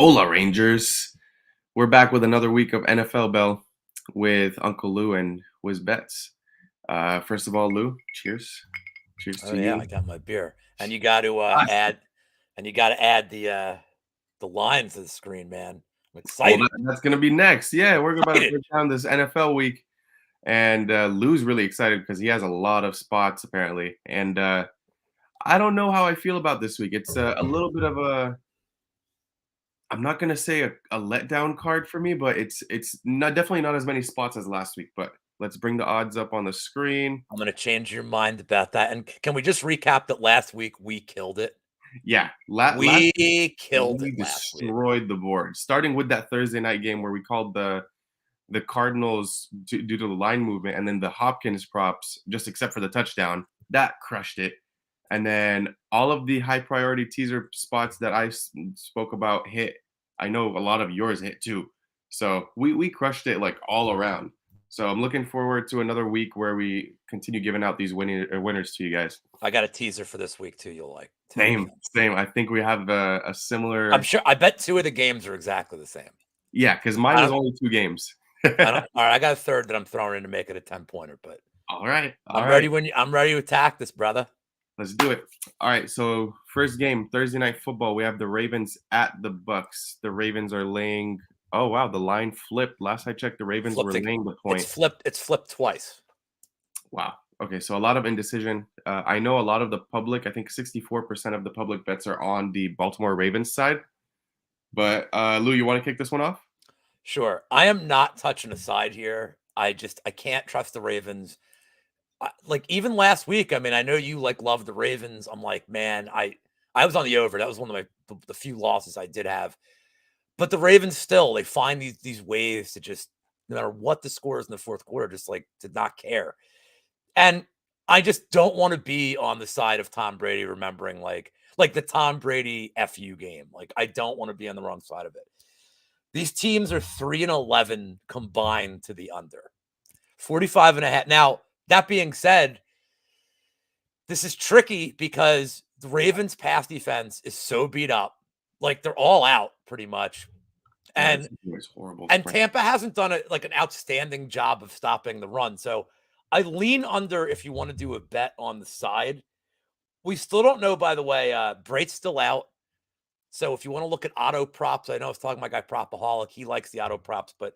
Hola, Rangers. We're back with another week of NFL Bell with Uncle Lou and Wiz Bets. First of all, Lou, cheers. Cheers Oh to yeah, you. I got my beer, and you got to Ah, add the lines to the screen, man. I'm well, excited. that's going to be next. Yeah, we're about to Excited. break down this NFL week. And Lou's really excited because he has a lot of spots, apparently. And I don't know how I feel about this week. It's a little bit of I'm not going to say a letdown card for me, but it's not, definitely not as many spots as last week. But let's bring the odds up on the screen. I'm gonna change your mind about that. And can we just recap that last week we killed it? Yeah, last We killed we it last week. destroyed the board, starting with that Thursday night game where we called the Cardinals due to the line movement, and then the Hopkins props, just except for the touchdown, that crushed it. And then all of the high priority teaser spots that I spoke about hit. I know a lot of yours hit too. So we crushed it like all around. So I'm looking forward to another week where we continue giving out these winners to you guys. I got a teaser for this week too. You'll like too. Same, same. I think we have a I'm similar. sure. I bet two of the games are exactly the same. Yeah, because mine I was don't. only 2 games. I don't. All right, I got a third that I'm throwing in to make it a 10-pointer. But All right, all I'm right. ready I'm ready to attack this, brother. Let's do it. All right, so first game, Thursday night football. We have the Ravens at the Bucks. The Ravens are laying. Oh wow, the line flipped. Last I checked, the Ravens were Flipped. laying the It's point. flipped. It's flipped twice. Wow. Okay, so a lot of indecision. I know a lot of the public. I think 64% of the public bets are on the Baltimore Ravens side. But Lou, you want to kick this one off? Sure. I am not touching a side here. I can't trust the Ravens. Like even last week, I mean, I know you like love the Ravens. I'm like, man, I was on the over. That was one of the few losses I did have. But the Ravens still, they find these ways to just no matter what the score is in the fourth quarter, just like did not care. And I just don't want to be on the side of Tom Brady remembering like the Tom Brady FU game. Like I don't want to be on the wrong side of it. These teams are 3-11 combined to the under. 45 and a half. Now, that being said, this is tricky because the Ravens pass defense is so beat up. Like they're all out pretty much. Yeah, And it's always horrible. and Tampa hasn't done like an outstanding job of stopping the run. So I lean under if you want to do a bet on the side. We still don't know, by the way. Brate's still out. So if you want to look at auto props, I know I was talking to my guy Propaholic. He likes the auto props, but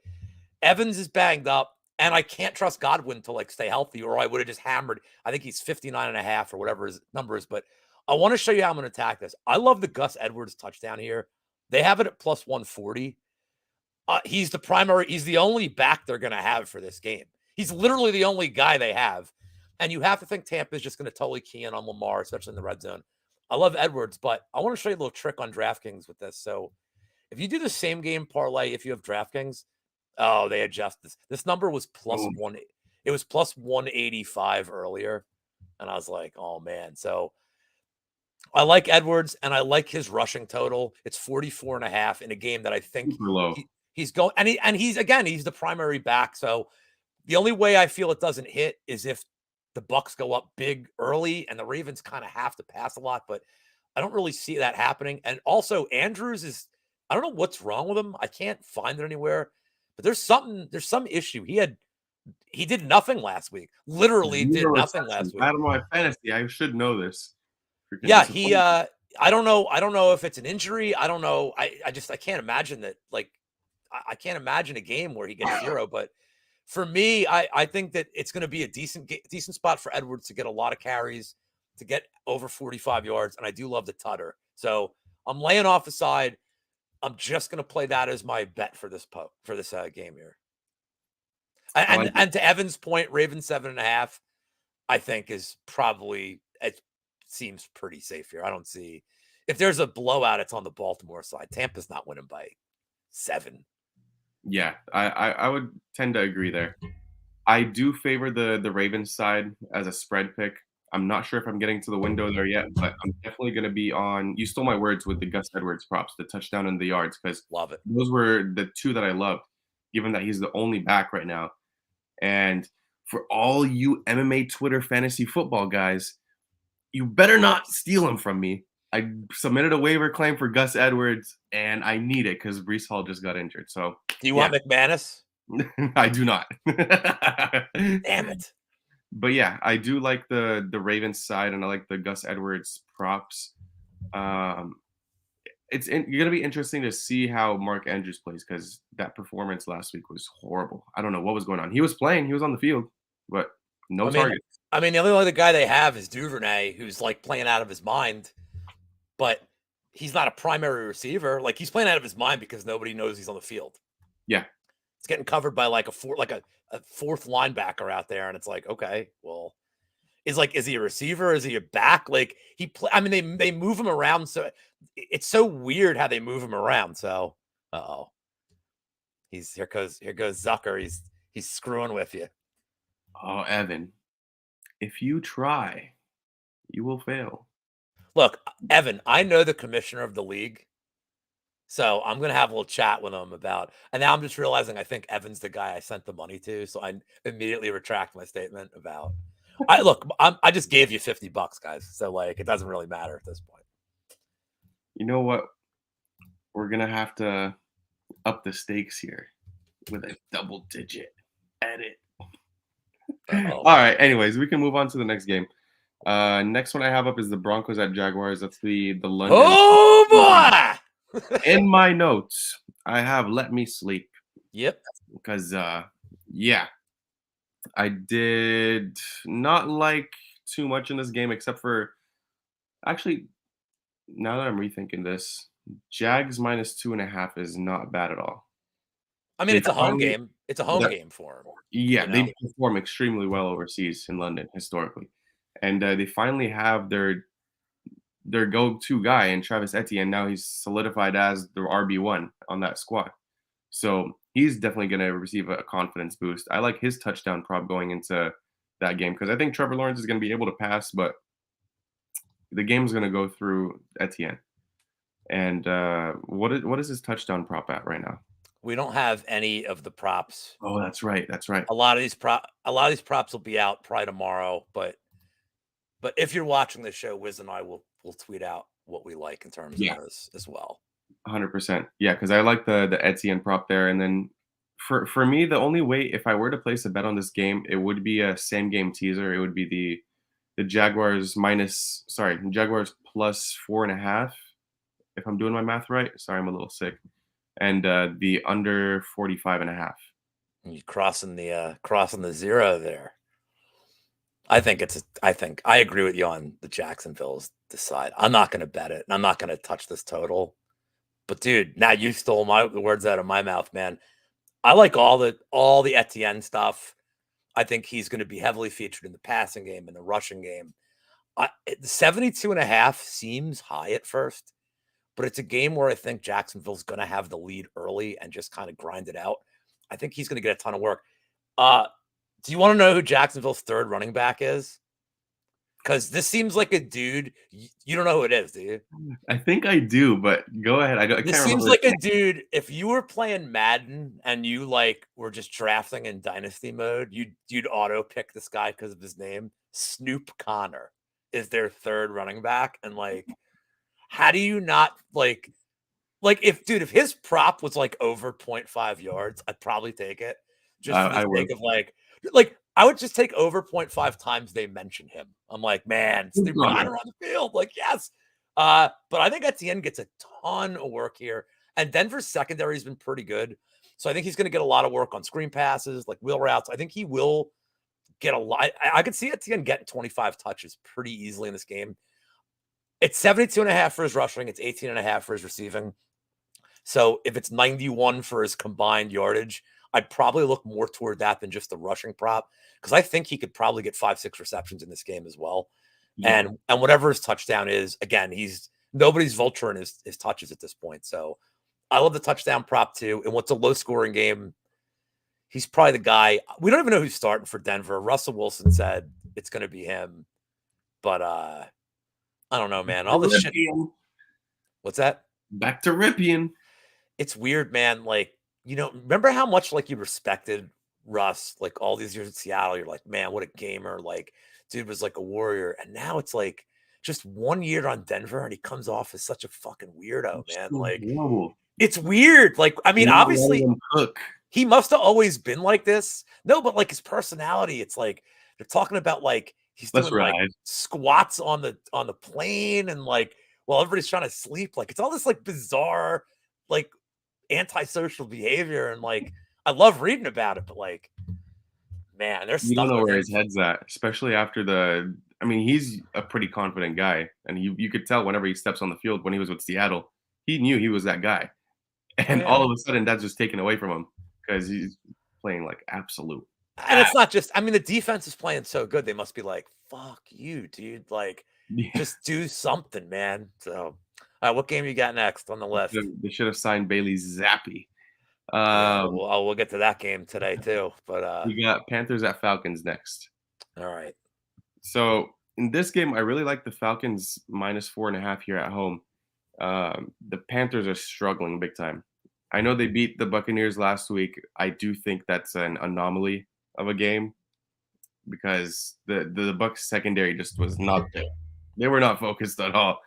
Evans is banged up, and I can't trust Godwin to like stay healthy, or I would have just hammered. I think he's 59 and a half or whatever his number is. But I want to show you how I'm going to attack this. I love the Gus Edwards touchdown here. They have it at plus 140. He's the primary, he's the only back they're going to have for this game. He's literally the only guy they have. And you have to think Tampa is just going to totally key in on Lamar, especially in the red zone. I love Edwards, but I want to show you a little trick on DraftKings with this. So if you do the same game parlay, if you have DraftKings, oh, they adjust this. This number was plus Oh, one. It was plus 185 earlier. And I was like, oh man. So I like Edwards and I like his rushing total. It's 44 and a half in a game that I think super low. he's going and he's the primary back. So the only way I feel it doesn't hit is if the Bucks go up big early and the Ravens kind of have to pass a lot, but I don't really see that happening. And also Andrews is I don't know what's wrong with him. I can't find it anywhere. But there's some issue. He did nothing last week. Literally did 0 nothing receptions. last week. Out of my fantasy, I should know this. Freaking Yeah, he disappointing. I don't know if it's an injury. I don't know. I can't imagine that like I can't imagine a game where he gets zero, but for me, I think that it's going to be a decent spot for Edwards to get a lot of carries, to get over 45 yards, and I do love the tutter. So I'm laying off the side. I'm just going to play that as my bet for this game here. I like it. And to Evan's point, Ravens 7.5, I think is probably it seems pretty safe here. I don't see if there's a blowout, it's on the Baltimore side. Tampa's not winning by 7. Yeah, I would tend to agree there. I do favor the Ravens side as a spread pick. I'm not sure if I'm getting to the window there yet, but I'm definitely going to be on. You stole my words with the Gus Edwards props, the touchdown and the yards, because Love it. those were the two that I loved, given that he's the only back right now. And for all you MMA Twitter fantasy football guys, you better not steal him from me I submitted a waiver claim for Gus Edwards, and I need it because Brees Hall just got injured. So Do you yeah, want McManus? I do not. Damn it. But yeah, I do like the Ravens side, and I like the Gus Edwards props. Um, you're gonna be interesting to see how Mark Andrews plays because that performance last week was horrible. I don't know what was going on. He was playing, he was on the field, but no I mean, target. the only other guy they have is Duvernay, who's like playing out of his mind, but he's not a primary receiver. Like he's playing out of his mind because nobody knows he's on the field. Yeah, It's getting covered by like a fourth linebacker out there, and it's like, okay, well, is he a receiver? Is he a back? Like he play. I mean, they move him around, so it's so weird how they move him around. So, oh, here goes Zucker. He's screwing with you. oh, Evan, if you try, you will fail. Look, Evan, I know the commissioner of the league, so I'm gonna have a little chat with him about. And now I'm just realizing I think Evan's the guy I sent the money to, so I immediately retract my statement about. I just gave you $50, guys, so like it doesn't really matter at this point. You know what? We're gonna have to up the stakes here with a double digit edit. All Oh, right. Anyways, we can move on to the next game. Next one I have up is the Broncos at Jaguars. That's the London. oh boy! In my notes, I have let me sleep Yep. because yeah, I did not like too much in this game except for actually now that I'm rethinking this, Jags minus 2.5 is not bad at all. I mean, They it's a home finally game. It's a home the game for him. Yeah, You know, they perform extremely well overseas in London historically, and they finally have their go-to guy in Travis Etienne. Now he's solidified as the RB1 on that squad. So he's definitely going to receive a confidence boost. I like his touchdown prop going into that game because I think Trevor Lawrence is going to be able to pass, but the game's going to go through Etienne. And what is his touchdown prop at right now? we don't have any of the props. Oh, that's right. That's right. A lot of these props will be out probably tomorrow, but if you're watching the show, Wiz and I will tweet out what we like in terms of Yeah, those as well. 100%. Yeah, because I like the Etienne prop there. And then for me, the only way if I were to place a bet on this game, it would be a same game teaser. It would be the Jaguars plus 4.5. If I'm doing my math right. Sorry, I'm a little sick. And the under 45.5. You crossing the zero there. I think I agree with you on the Jacksonville's side. I'm not going to bet it, and I'm not going to touch this total. But dude, now you stole the words out of my mouth, man. I like all the Etienne stuff. I think he's going to be heavily featured in the passing game and the rushing game. The 72.5 seems high at first, but it's a game where I think Jacksonville's going to have the lead early and just kind of grind it out. I think he's going to get a ton of work. Do you want to know who Jacksonville's third running back is? Because this seems like a dude. You don't know who it is, do you? I think I do, but go ahead. I This can't seems remember. like a dude. If you were playing Madden and you like were just drafting in dynasty mode, you'd auto pick this guy because of his name. Snoop Connor is their third running back, and like, how do you not like if his prop was like over 0.5 yards, I'd probably take it just for the I sake would. of like I would just take over 0.5 times they mention him. I'm like, man, Snoop Connor on the field. Like, yes. But I think Etienne gets a ton of work here. And Denver's secondary has been pretty good. So I think he's going to get a lot of work on screen passes, like wheel routes. I think he will get a lot. I could see Etienne getting 25 touches pretty easily in this game. It's 72.5 for his rushing. It's 18.5 for his receiving. So if it's 91 for his combined yardage, I'd probably look more toward that than just the rushing prop because I think he could probably get 5-6 receptions in this game as well. Yeah. And whatever his touchdown is, again, nobody's vulturing his touches at this point. So I love the touchdown prop too. And what's a low scoring game, he's probably the guy. We don't even know who's starting for Denver. Russell Wilson said it's going to be him, but I don't know, man. All this shit. What's that? Back to Ripien. It's weird, man. Like, remember how much like you respected Russ like all these years in Seattle? You're like, man, what a gamer. Like, dude was like a warrior. And now it's like just 1 year on Denver, and he comes off as such a fucking weirdo, It's man. so Like, horrible. it's weird. Like, I mean, Not letting obviously, them cook. he must have always been like this. No, but like his personality, it's like they're talking about like he's Let's doing like ride. squats on the plane and like while everybody's trying to sleep. Like it's all this like bizarre, like antisocial behavior. And like I love reading about it, but like, man, there's You don't stuff know with where him. his head's at, especially after the. I mean, he's a pretty confident guy, and you could tell whenever he steps on the field when he was with Seattle, he knew he was that guy, Oh and yeah. all of a sudden that's just taken away from him because he's playing like absolute. And it's not just, I mean, the defense is playing so good. They must be like, fuck you, dude. Like, Yeah, just do something, man. So, all right, what game you got next on the list? they should have signed Bailey Zappi. Yeah, Um, we'll get to that game today too. But we got Panthers at Falcons next. all right. So in this game, I really like the Falcons -4.5 here at home. The Panthers are struggling big time. I know they beat the Buccaneers last week. I do think that's an anomaly of a game because the Bucks secondary just was not there. They were not focused at all.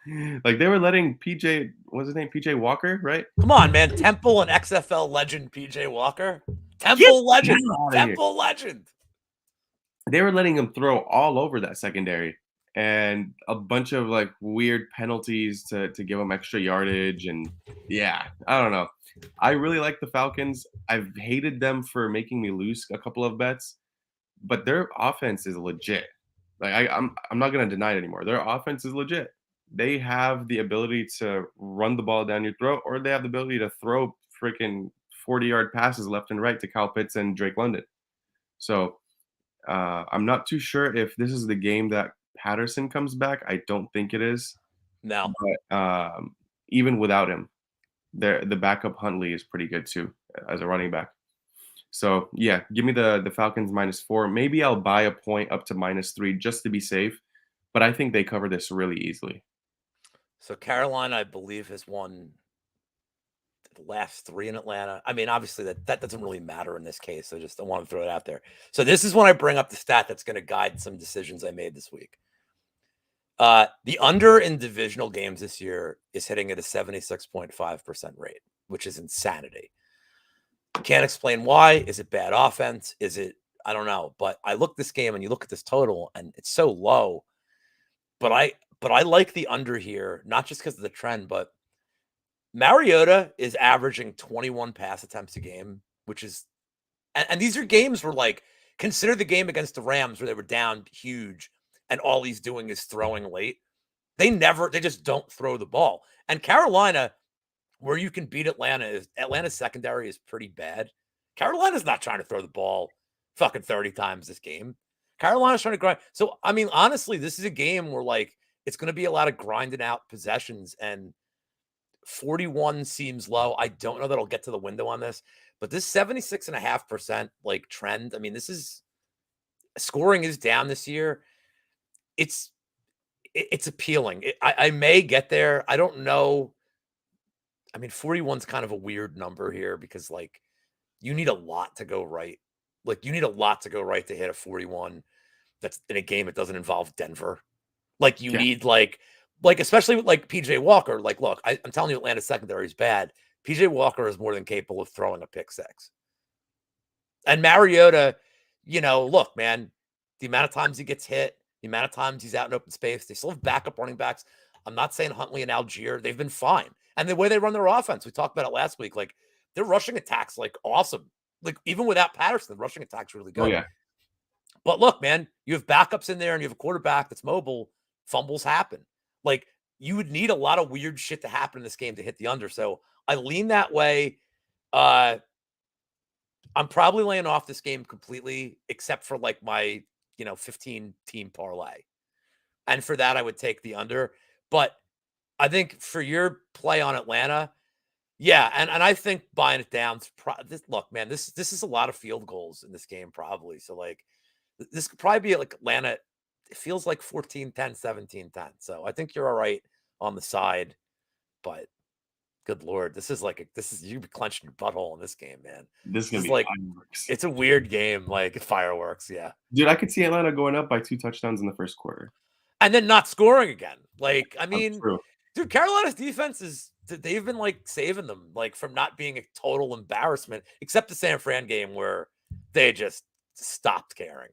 Like they were letting PJ, what's his name? PJ Walker, right? Come on, man. Temple and XFL legend PJ Walker. Get Temple the legend. hell out of here. Temple legend. They were letting him throw all over that secondary and a bunch of like weird penalties to give him extra yardage. And yeah, I don't know. I really like the Falcons. I've hated them for making me lose a couple of bets, but their offense is legit. Like I'm not gonna deny it anymore. Their offense is legit. They have the ability to run the ball down your throat, or they have the ability to throw freaking 40-yard passes left and right to Kyle Pitts and Drake London. So I'm not too sure if this is the game that Patterson comes back. I don't think it is, No. but even without him, the backup Huntley is pretty good too as a running back. So yeah, give me the Falcons -4. Maybe I'll buy a point up to -3 just to be safe, but I think they cover this really easily. So Carolina, I believe, has won the last three in Atlanta. I mean, obviously that doesn't really matter in this case. I want to throw it out there. So this is when I bring up the stat that's going to guide some decisions I made this week. The under in divisional games this year is hitting at a 76.5% rate, which is insanity. Can't explain why. Is it bad offense? Is it, I don't know. But I look this game and you look at this total and it's so low. But I like the under here, not just because of the trend, but Mariota is averaging 21 pass attempts a game, which is, and these are games where like, consider the game against the Rams where they were down huge and all he's doing is throwing late. They just don't throw the ball. And Carolina, where you can beat Atlanta, is Atlanta's secondary is pretty bad. Carolina's not trying to throw the ball fucking 30 times this game. Carolina's trying to grind. So, I mean, honestly, this is a game where like it's going to be a lot of grinding out possessions, and 41 seems low. I don't know that I'll get to the window on this, but this 76.5% like trend, I mean, this is scoring is down this year. It's it's appealing. I may get there. I don't know. I mean, 41's kind of a weird number here because like you need a lot to go right. Like you need a lot to go right to hit a 41 that's in a game that doesn't involve Denver. Like you Yeah, need like especially with like PJ Walker. Like, look, I'm telling you, Atlanta's secondary is bad. PJ Walker is more than capable of throwing a pick six. And Mariota, look, man, the amount of times he gets hit, the amount of times he's out in open space, they still have backup running backs. I'm not saying Huntley and Algier, they've been fine. And the way they run their offense, we talked about it last week, like their rushing attacks, like awesome. Like even without Patterson, the rushing attack's really oh good. yeah, But look, man, you have backups in there and you have a quarterback that's mobile, fumbles happen. Like you would need a lot of weird shit to happen in this game to hit the under. So I lean that way. Uh, I'm probably laying off this game completely, except for like my, 15 team parlay. And for that, I would take the under. But I think for your play on Atlanta, yeah, and I think buying it down. Look, man, this is a lot of field goals in this game, probably. So like, this could probably be like Atlanta. It feels like 14-10, 17-10. So I think you're all right on the side, but good Lord, this is you be clenching your butthole in this game, man. this is This gonna is be like, fireworks, it's a weird game, like fireworks. Yeah. dude. I could see Atlanta going up by 2 touchdowns in the first quarter. and then not scoring again. Like, I That's mean, true. dude, Carolina's defense is they've been like saving them like from not being a total embarrassment, except the San Fran game where they just stopped caring.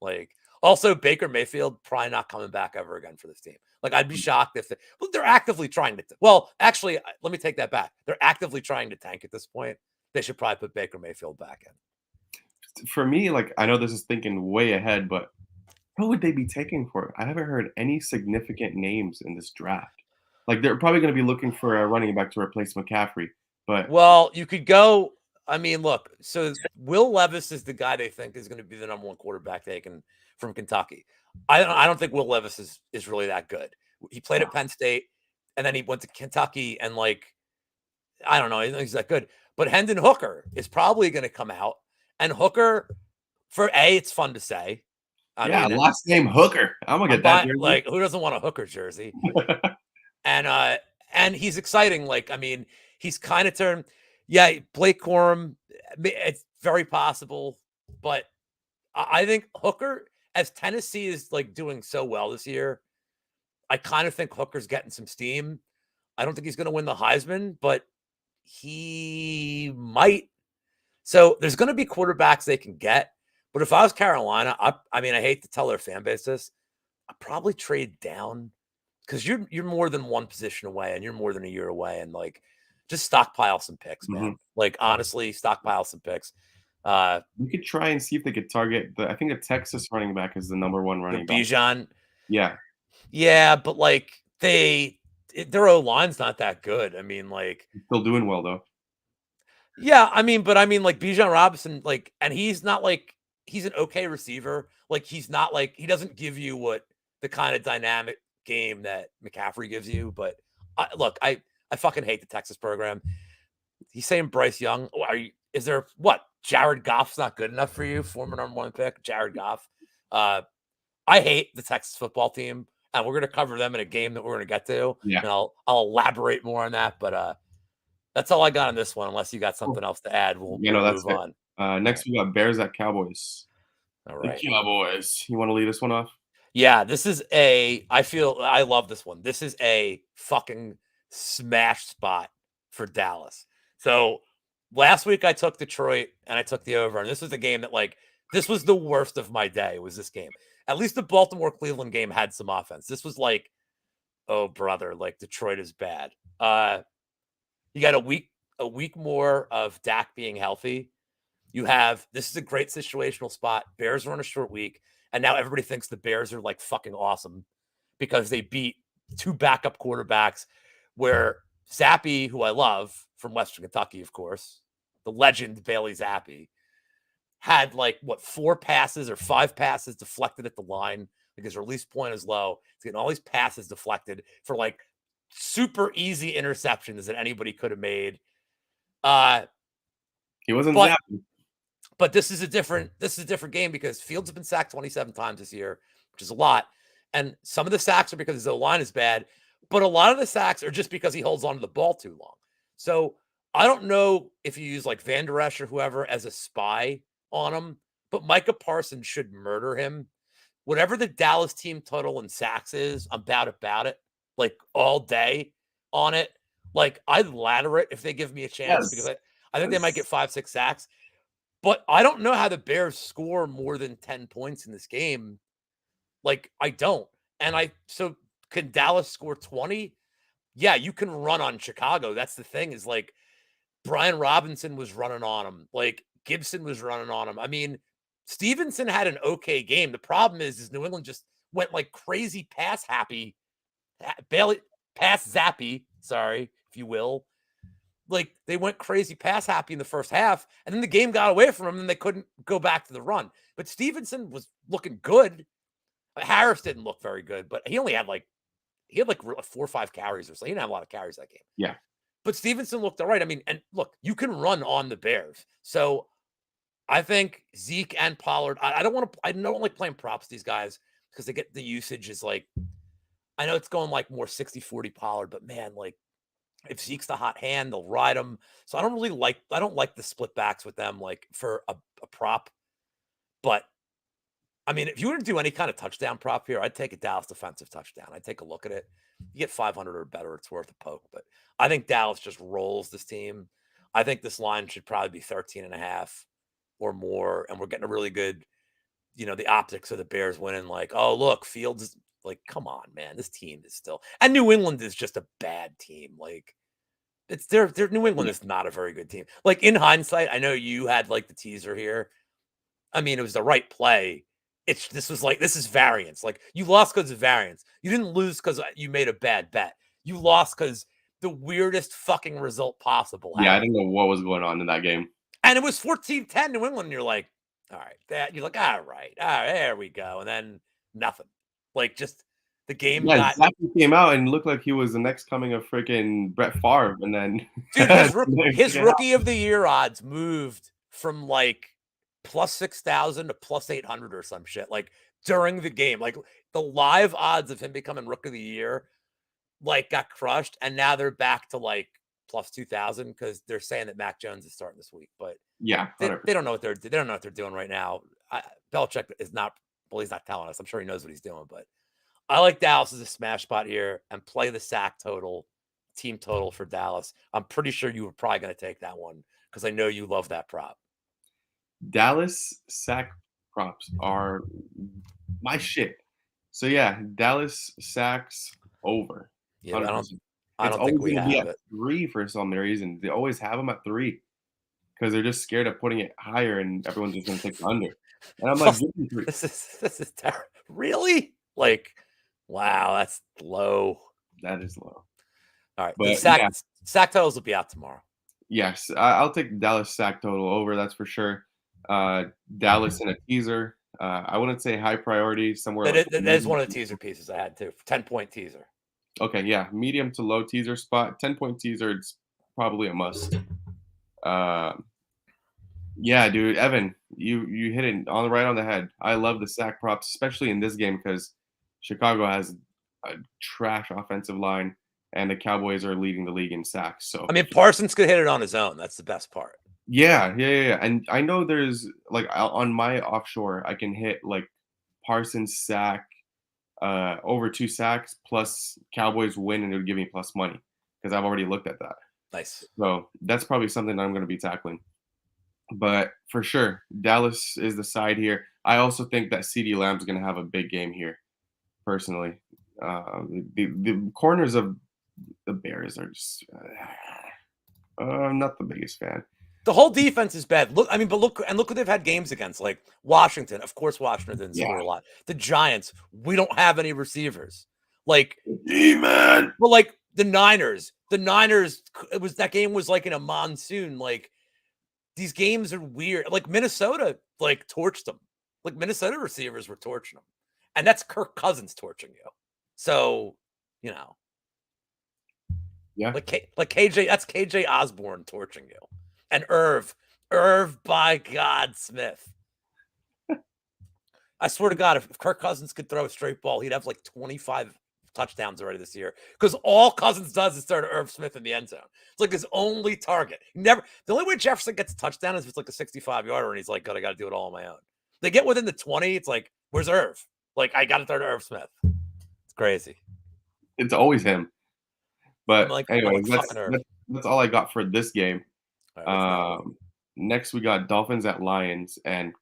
Like, also Baker Mayfield probably not coming back ever again for this team. Like, I'd be shocked if well, they're actively trying to. Well, actually, let me take that back. They're actively trying to tank at this point. They should probably put Baker Mayfield back in. For me, like I know this is thinking way ahead, but who would they be taking for it? I haven't heard any significant names in this draft. Like they're probably going to be looking for a running back to replace McCaffrey, but Well, you could go. I mean, look. So Will Levis is the guy they think is going to be the number one quarterback taken from Kentucky. I don't think Will Levis is really that good. He played at Penn State, and then he went to Kentucky, and like I don't know, I don't think he's that good. But Hendon Hooker is probably going to come out, and Hooker for it's fun to say. I yeah, mean, last name Hooker. I'm gonna I'm get that buying jersey. like who doesn't want a Hooker jersey? And he's exciting. Like, I mean, he's kind of turned. Yeah, Blake Corum. It's very possible, but I think Hooker, as Tennessee is like doing so well this year, I kind of think Hooker's getting some steam. I don't think he's going to win the Heisman, but he might. So there's going to be quarterbacks they can get. But if I was Carolina, I mean, I hate to tell their fan base this, I'd probably trade down because you're more than one position away and you're more than a year away. And like just stockpile some picks, man. Mhm. Like honestly, stockpile some picks. Uh We could try and see if they could target the. I think the Texas running back is the number one the running back. Bijan. Yeah, Yeah, but like their O line's not that good. I mean, like, he's still doing well though. yeah, but I mean, like Bijan Robinson, like, and he's not like he's an okay receiver. Like, he's not like he doesn't give you what the kind of dynamic game that McCaffrey gives you. But look, I fucking hate the Texas program. He's saying Bryce Young. Are you? Is there what? Jared Goff's not good enough for you? Former number one pick, Jared Goff. Uh, I hate the Texas football team, and we're gonna cover them in a game that we're gonna get to, Yeah. and I'll elaborate more on that. But that's all I got on this one. Unless you got Cool. something else to add, You we'll know, that's move it. on. All right. Next we got Bears at Cowboys. All The right. Cowboys. You want to lead this one off? Yeah, this is I feel I love this one. This is a fucking smash spot for Dallas. So last week I took Detroit and I took the over, and this was a game that like this was the worst of my day. Was this game? At least the Baltimore Cleveland game had some offense. This was like, oh brother, like Detroit is bad. You got a week more of Dak being healthy. You have this is a great situational spot. Bears are on a short week, and now everybody thinks the Bears are like fucking awesome because they beat two backup quarterbacks. Where Zappy, who I love from Western Kentucky, of course, the legend Bailey Zappi, had like what 4 passes or 5 passes deflected at the line. Like his release point is low. He's getting all these passes deflected for like super easy interceptions that anybody could have made. Uh, He wasn't but zapping. But this is a different game because Fields has been sacked 27 times this year, which is a lot. And some of the sacks are because his line is bad, but a lot of the sacks are just because he holds on to the ball too long. So I don't know if you use like Van Der Esch or whoever as a spy on him, but Micah Parsons should murder him. Whatever the Dallas team total in sacks is, I'm about it, like all day on it. Like I'd ladder it if they give me a chance because Yes. I think they might get Yes. 5, 6 sacks. But I don't know how the Bears score more than 10 points in this game. Like, I don't. So can Dallas score 20? Yeah, you can run on Chicago. That's the thing is like Brian Robinson was running on him. Like Gibson was running on him. I mean, Stevenson had an okay game. The problem is New England just went like crazy pass happy. Bailey pass zappy, sorry, if you will. Like they went crazy pass happy in the first half, and then the game got away from them, and they couldn't go back to the run. But Stevenson was looking good. Harris didn't look very good, but he had like 4 or 5 carries or so. He didn't have a lot of carries that game. Yeah. But Stevenson looked all right. I mean, and look, you can run on the Bears. So I think Zeke and Pollard. I don't like playing props to these guys because they get the usage is like I know it's going like more 60-40 Pollard, but man, like if Zeke's the hot hand, they'll ride him. So I don't like the split backs with them like for a prop. But I mean, if you were to do any kind of touchdown prop here, I'd take a Dallas defensive touchdown. I'd take a look at it. You get 500 or better, it's worth a poke. But I think Dallas just rolls this team. I think this line should probably be 13.5 or more. And we're getting a really good, the optics of the Bears winning. Like, oh, look, Fields, like, come on, man. This team is still, and New England is just a bad team. Like, it's their New England is not a very good team. Like, in hindsight, I know you had like the teaser here. I mean, it was the right play. This is variance. Like, you lost because of variance. You didn't lose because you made a bad bet. You lost because the weirdest fucking result possible Yeah, I happened. didn't know what was going on in that game. And it was 14-10 New England. And you're like, all right, you're like, all right, there we go. And then nothing. Like, just the game Yeah, got. Zach came out and looked like he was the next coming of freaking Brett Favre, and then Dude, his rookie of the year odds moved from like plus 6,000 to plus 800 or some shit, like during the game. Like, the live odds of him becoming rookie of the year, like, got crushed. And now they're back to like plus 2,000 because they're saying that Mac Jones is starting this week. But yeah, they don't know what they don't know what they're doing right now. Belichick is not, well, he's not telling us. I'm sure he knows what he's doing, but I like Dallas as a smash spot here and play the sack total, team total for Dallas. I'm pretty sure you were probably going to take that one because I know you love that prop. Dallas sack props are my shit. So yeah, Dallas sacks over. Yeah, 100%. I It's don't think always we going to be have at it. 3 for some reason. They always have them at 3 because they're just scared of putting it higher and everyone's just going to take the under. And I'm like, give me 3. This is terrible. Really? Like, wow, that's low. That is low. All right, the But yeah, sack totals will be out tomorrow. yes, I'll take Dallas sack total over. That's for sure. Dallas in a teaser. I wouldn't say high priority, somewhere like That is one of the teaser pieces I had too. 10-point teaser. okay, yeah, medium to low teaser spot. 10-point teaser, it's probably a must. Um, yeah, dude, Evan, you hit it right on the head. I love the sack props, especially in this game because Chicago has a trash offensive line, and the Cowboys are leading the league in sacks. So I mean, Parsons could hit it on his own. That's the best part. yeah. And I know there's like on my offshore, I can hit like Parsons sack, over 2 sacks plus Cowboys win, and it would give me plus money because I've already looked at that. Nice. So that's probably something I'm going to be tackling. But for sure, Dallas is the side here. I also think that CeeDee Lamb's going to have a big game here, personally. The corners of the Bears are just. I'm not the biggest fan. The whole defense is bad. Look what they've had games against. Like Washington. Of course, Washington didn't score a lot. The Giants, we don't have any receivers. Like, man. Well, like the Niners, that game was like in a monsoon. Like, these games are weird. Like Minnesota, like torched them. Like Minnesota receivers were torching them, and that's Kirk Cousins torching you. So, yeah, like KJ, that's KJ Osborne torching you, and Irv by God Smith. I swear to God, if Kirk Cousins could throw a straight ball, he'd have like 25 touchdowns already this year. Because all Cousins does is throw to Irv Smith in the end zone. It's like his only target. The only way Jefferson gets a touchdown is if it's like a 65-yarder, and he's like, God, I got to do it all on my own. They get within the 20, it's like, where's Irv? Like, I got to throw to Irv Smith. It's crazy. It's always him. But like, anyway, that's all I got for this game. Right, next, we got Dolphins at Lions, and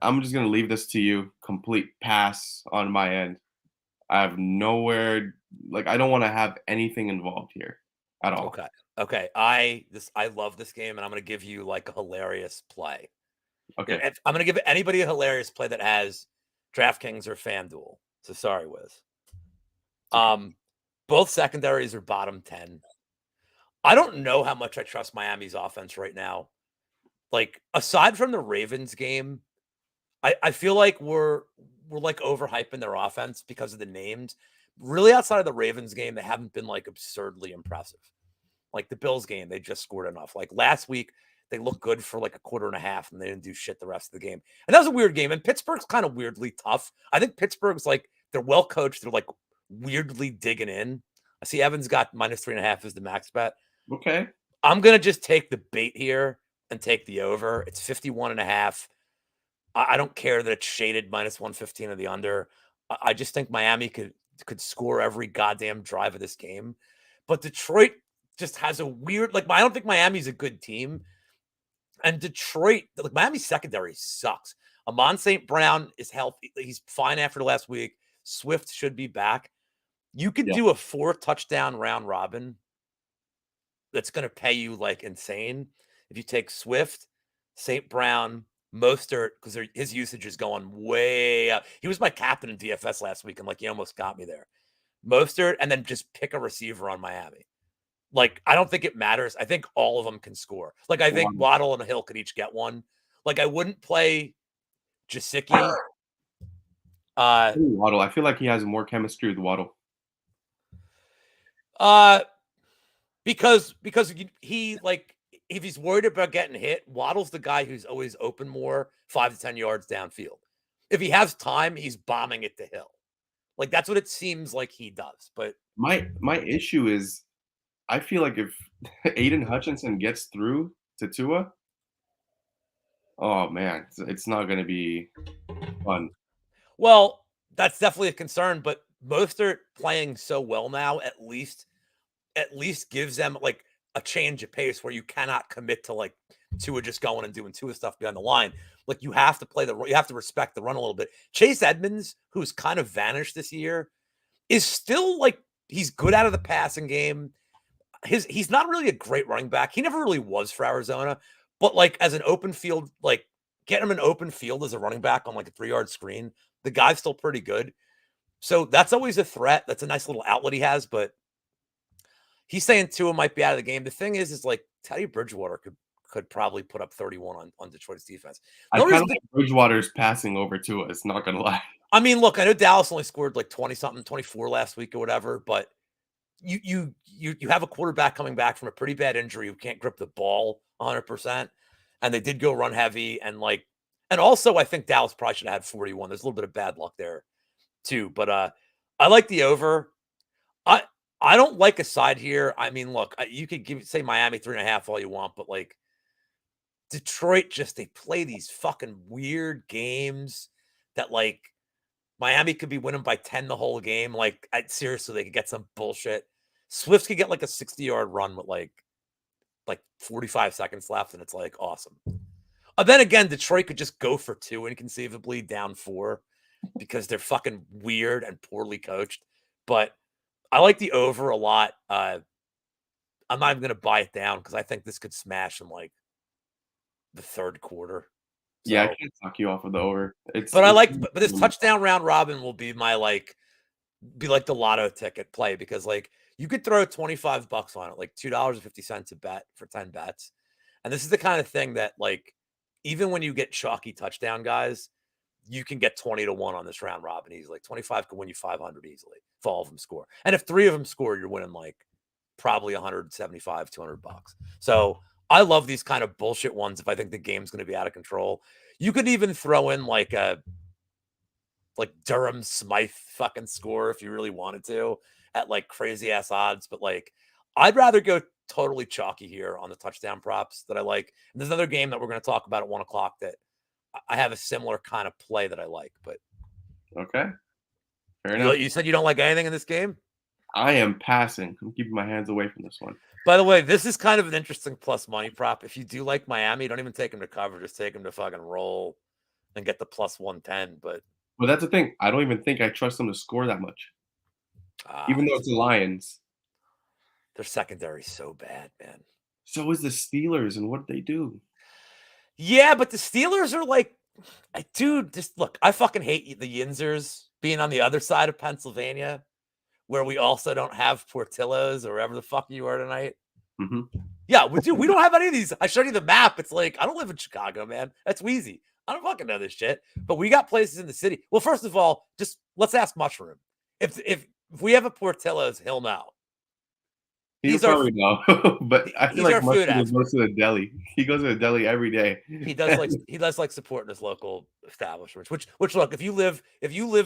I'm just going to leave this to you. Complete pass on my end. I have nowhere, like, I don't want to have anything involved here at all. Okay. I love this game, and I'm going to give you like a hilarious play. Okay. I'm going to give anybody a hilarious play that has DraftKings or FanDuel. So sorry, Wiz. Both secondaries are bottom 10. I don't know how much I trust Miami's offense right now. Like, aside from the Ravens game, I feel like we're like overhyping their offense because of the names. Really, outside of the Ravens game, they haven't been like absurdly impressive. Like the Bills game, they just scored enough. Like last week, they looked good for like a quarter and a half, and they didn't do shit the rest of the game. And that was a weird game. And Pittsburgh's kind of weirdly tough. I think Pittsburgh's like, they're well coached. They're like weirdly digging in. I see Evans got -3.5 as the max bet. Okay. I'm going to just take the bait here and take the over. It's 51.5. I don't care that it's shaded -115 or the under. I just think Miami could score every goddamn drive of this game. But Detroit just has a weird like I don't think Miami's a good team. And Detroit, like Miami's secondary sucks. Amon St. Brown is healthy. He's fine after the last week. Swift should be back. You could Yeah. do a 4 touchdown round robin that's going to pay you like insane if you take Swift, St. Brown, Mostert, because his usage is going way up. He was my captain in DFS last week, and like he almost got me there. Mostert, and then just pick a receiver on Miami. Like, I don't think it matters. I think all of them can score. Like, I think Waddle. Waddle and Hill could each get one. Like, I wouldn't play Jasicki. Waddle. I feel like he has more chemistry with Waddle. Uh, because he like if he's worried about getting hit, Waddle's the guy who's always open more 5 to 10 yards downfield. If he has time, he's bombing it to Hill. Like that's what it seems like he does. But My issue is I feel like if Aiden Hutchinson gets through to Tua, oh man, it's not going to be fun. well, that's definitely a concern. But Mostert playing so well now, at least gives them like a change of pace where you cannot commit to like Tua just going and doing Tua stuff behind the line. Like you have to you have to respect the run a little bit. Chase Edmonds, who's kind of vanished this year, is still like he's good out of the passing game. He's not really a great running back. He never really was for Arizona, but like as an open field, like get him an open field as a running back on like a 3-yard screen. The guy's still pretty good. So that's always a threat. That's a nice little outlet he has, but he's saying Tua might be out of the game. The thing is like Teddy Bridgewater could probably put up 31 on Detroit's defense. I No kind reason of like Bridgewater's passing over Tua. It's not going to lie. I mean, look, I know Dallas only scored like 20 something, 24 last week or whatever, but you have a quarterback coming back from a pretty bad injury who can't grip the ball 100%, and they did go run heavy and also I think Dallas probably should have had 41. There's a little bit of bad luck there too, but I like the over. I I don't like a side here. I mean, look, you could say Miami 3.5 all you want, but like Detroit just they play these fucking weird games that like Miami could be winning by 10 the whole game. Like, seriously, they could get some bullshit. Swift could get like a 60-yard run with like 45 seconds left, and it's like awesome. Then again, Detroit could just go for 2 inconceivably down 4 because they're fucking weird and poorly coached. But I like the over a lot. I'm not even gonna buy it down because I think this could smash in like the third quarter. Yeah, I So, can't talk you off of the over. but I It's like, but this touchdown round robin will be my like be like the lotto ticket play because like you could throw $25 on it, like $2.50 a bet for 10 bets. And this is the kind of thing that like even when you get chalky touchdown guys, you can get 20 to 1 on this round robin easily. Like 25 can win you 500 easily if all of them score. And if 3 of them score, you're winning like probably 175, $200. So I love these kind of bullshit ones if I think the game's going to be out of control. You could even throw in like a Durham Smythe fucking score if you really wanted to at like crazy ass odds. But like, I'd rather go totally chalky here on the touchdown props that I like. And there's another game that we're going to talk about at 1 o'clock that I have a similar kind of play that I like. But okay. Fair you, enough. you said you don't like anything in this game? I am passing. I'm keeping my hands away from this one. By the way, this is kind of an interesting plus money prop. If you do like Miami, don't even take them to cover. Just take them to fucking roll and get the plus 110. But But that's the thing. I don't even think I trust them to score that much, even though it's the Lions. their secondary is so bad, man. So is the Steelers, and what did they do? Yeah, but the Steelers are like, dude, just look, I fucking hate the Yinzers being on the other side of Pennsylvania, where we also don't have Portillo's or wherever the fuck you are tonight. Mm-hmm. Yeah, we don't have any of these. I showed you the map. It's like, I don't live in Chicago, man. That's Wheezy. I don't fucking know this shit. But we got places in the city. Well, first of all, just let's ask Mushroom. If we have a Portillo's, he'll know. He'll He's our probably know, but I feel he's our like food Mushroom expert. goes to the deli. He goes to the deli every day. He does like supporting his local establishments. Which look, if you live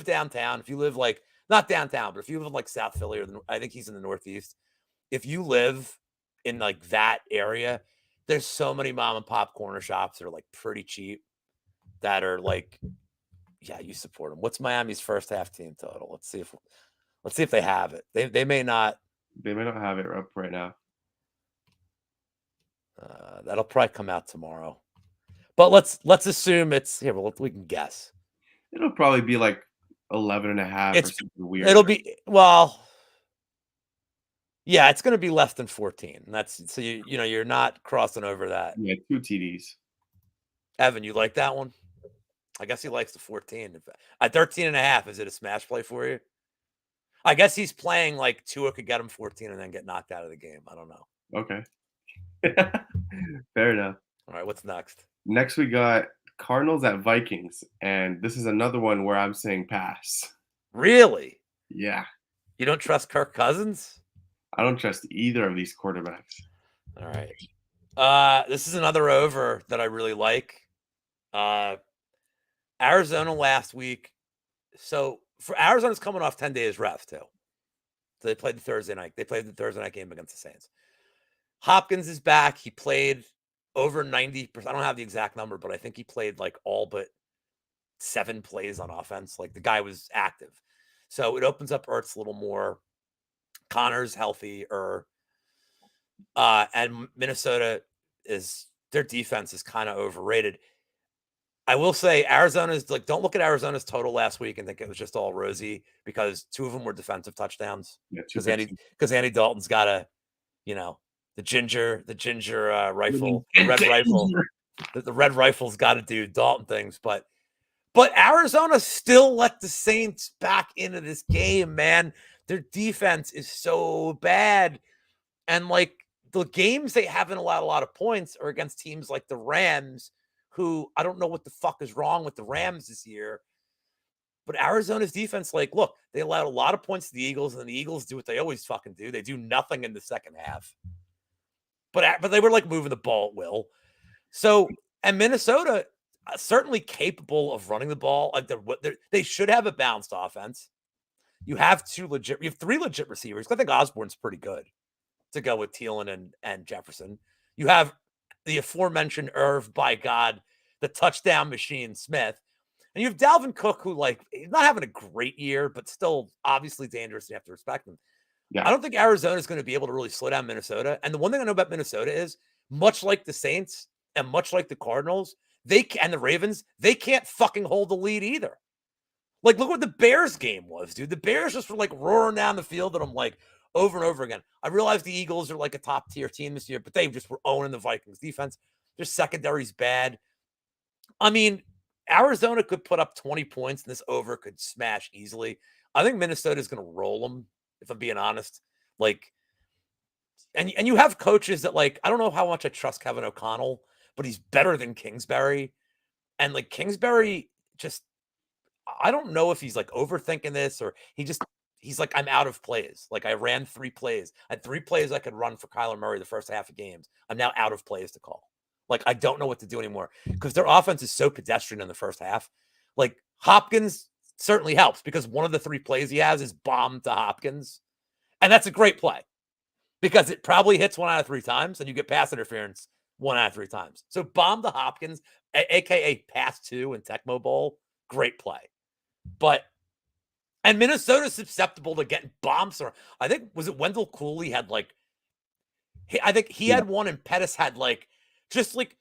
downtown, if you live like not downtown, but if you live like South Philly I think he's in the Northeast. If you live in like that area, there's so many mom and pop corner shops that are like pretty cheap. that are like, yeah, you support them. What's Miami's first half team total? Let's see if they have it. They may not. They may not have it up right now. That'll probably come out tomorrow. But let's assume it's here. Well, we can guess. It'll probably be like 11 and a half or It's something weird. it'll be well. Yeah, it's going to be less than 14. That's so you're not crossing over that. Yeah, 2 TDs. Evan, you like that one? I guess he likes the 14. At 13 and a half, is it a smash play for you? I guess he's playing like Tua could get him 14 and then get knocked out of the game. I don't know. Okay. Fair enough. All right, what's next? Next, we got Cardinals at Vikings, and this is another one where I'm saying pass. Really? Yeah. You don't trust Kirk Cousins? I don't trust either of these quarterbacks. All right. This is another over that I really like. Arizona last week. So for Arizona's coming off 10 days rest too. So they played the Thursday night. They played the Thursday night game against the Saints. Hopkins is back. He played over 90%. I don't have the exact number, but I think he played like all but 7 plays on offense. Like the guy was active. So it opens up Ertz a little more. Connor's healthier. And Minnesota their defense is kind of overrated. I will say Arizona's like, don't look at Arizona's total last week and think it was just all rosy because 2 of them were defensive touchdowns. Yeah, Because Andy Dalton's got the ginger rifle, the red rifle. The red rifle's got to do Dalton things, but Arizona still let the Saints back into this game, man. Their defense is so bad. And like the games they haven't allowed a lot of points are against teams like the Rams, who I don't know what the fuck is wrong with the Rams this year. But Arizona's defense, like, look, they allowed a lot of points to the Eagles, and the Eagles do what they always fucking do. They do nothing in the second half. But they were like moving the ball at will. So, and Minnesota certainly capable of running the ball. Like they should have a balanced offense. You have 3 legit receivers. I think Osborne's pretty good to go with Thielen and Jefferson. You have the aforementioned Irv, by God, the touchdown machine Smith. And you have Dalvin Cook, who like he's not having a great year, but still obviously dangerous. And you have to respect him. Yeah. I don't think Arizona is going to be able to really slow down Minnesota. And the one thing I know about Minnesota is, much like the Saints and much like the Cardinals, and the Ravens, they can't fucking hold the lead either. Like, look what the Bears game was, dude. The Bears just were like roaring down the field, and I'm like, over and over again. I realize the Eagles are like a top tier team this year, but they just were owning the Vikings defense. Their secondary's bad. I mean, Arizona could put up 20 points, and this over could smash easily. I think Minnesota is going to roll them, if I'm being honest. Like, and you have coaches that, like, I don't know how much I trust Kevin O'Connell, but he's better than Kingsbury. And like Kingsbury just, I don't know if he's like overthinking this or he's like, I'm out of plays. Like I ran 3 plays. I had 3 plays I could run for Kyler Murray the first half of games. I'm now out of plays to call. Like, I don't know what to do anymore because their offense is so pedestrian in the first half. Like Hopkins certainly helps because one of the 3 plays he has is bomb to Hopkins. And that's a great play because it probably hits 1 out of 3 times and you get pass interference 1 out of 3 times. So bomb to Hopkins, AKA pass 2 in Tecmo Bowl, great play. And Minnesota's susceptible to getting bombs. Or I think, was it Wendell Cooley had like, I think he had one and Pettis had like, just like